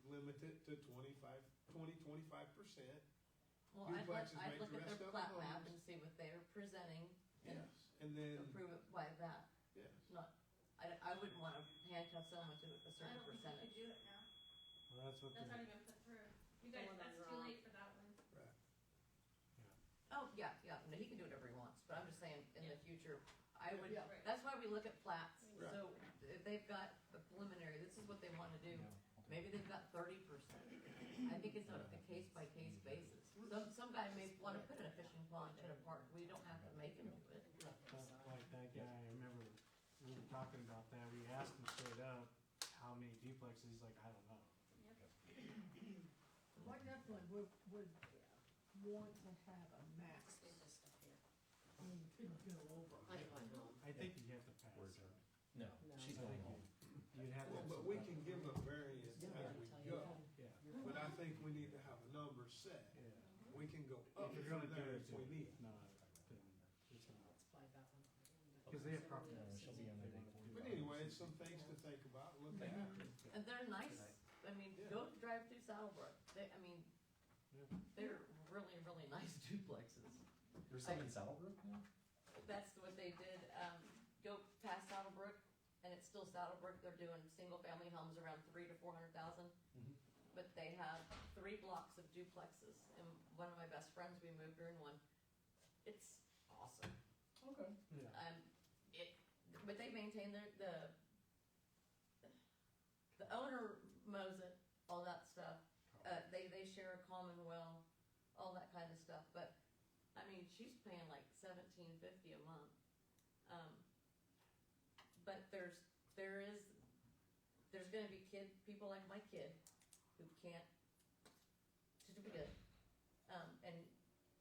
limit it to 25%. Well, Duplexes I'd make look the at their rest of plat the map homes. and see what they're presenting and Yes, and then, approve it by that. yes. Not, I wouldn't wanna handcuff someone to a I certain don't think percentage. you could do it now. Well, that's what That's the, already been put through. You guys, one on that's too Rock. late for that one. Oh, yeah, no, he can do whatever he wants, but I'm just saying, in the future, I would, Yeah. that's why we look at plats. Right. So if they've got a preliminary, this is what they wanna do, maybe they've got 30%. I think it's on a case by case basis. Some guy may wanna put in a fishing pond in a park, we don't have to make him do it. like that guy, I remember we were talking about that. We asked him straight up how many duplexes he's like, I don't know. I definitely would want to have a max. Save this stuff here. I mean, you couldn't go over. I know. I think you have to pass Where's it. No, No. she's I going think home. You'd have to. Well, have but some we kind can of- give them variance as we go, Yeah, but I think we need to have a number set. yeah. We can go If up you're from gonna do there it, if we need. it's not, then it's not. Let's buy that one. Cause they have property. No, she'll be on there day But anyway, it's some things to think about, look at. And they're nice, I mean, go drive through Saddlebrook, I mean, they're really, really nice duplexes. There's some in Saddlebrook now? That's what they did, go past Saddlebrook, and it's still Saddlebrook, they're doing single-family homes around 300,000 to 400,000. Mhm. But they have 3 blocks of duplexes, and one of my best friends, we moved her in one. It's awesome. Okay. Yeah. But they maintain the owner mows it, all that stuff. They share a common well, all that kind of stuff, but, I mean, she's paying like $17.50 a month. But there's gonna be people like my kid who can't, to be good, and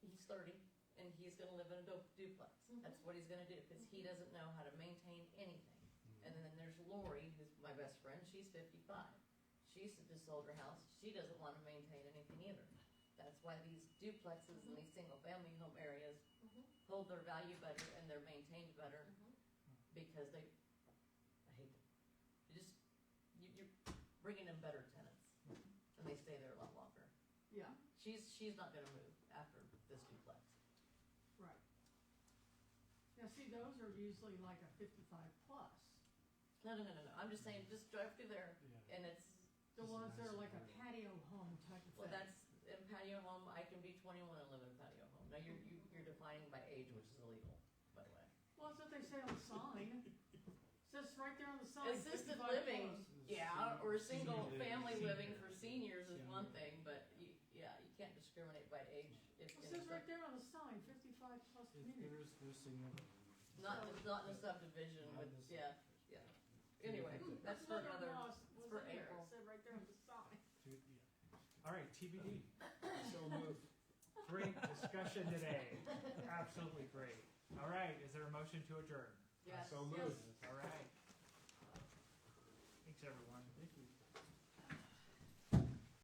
he's 30, and he's gonna live in a duplex. That's what he's gonna do, cause he doesn't know how to maintain anything. And then there's Lori, who's my best friend, she's 55. She's just sold her house, she doesn't wanna maintain anything either. That's why these duplexes and these single-family home areas hold their value better and they're maintained better, because I hate to, you're bringing in better tenants, and they stay there a lot longer. Yeah, She's not gonna move after this duplex. right. Now, see, those are usually like a 55 plus. No, I'm just saying, just drive through there, Yeah. and it's, The This is ones that are nice like a and patio home type of well, thing. that's, in patio home, I can be 21 and live in a patio home. Now, you're defining by age, which is illegal, by the way. Well, that's what they say on the sign. Says right there on the sign, Assisted 55 living, plus. yeah, or single Senior family living living, for seniors is one Senior. thing, but you can't discriminate by age. It says right there on the sign, 55 plus community. There's single. Not in a subdivision Not with, in a yeah. Anyway, that's for another another, law it's was for in there. April. It said right there on the sign. All right, TBD. So move. Great discussion today. Absolutely great. All right, is there a motion to adjourn? Yes. So move. All right. Thanks, everyone.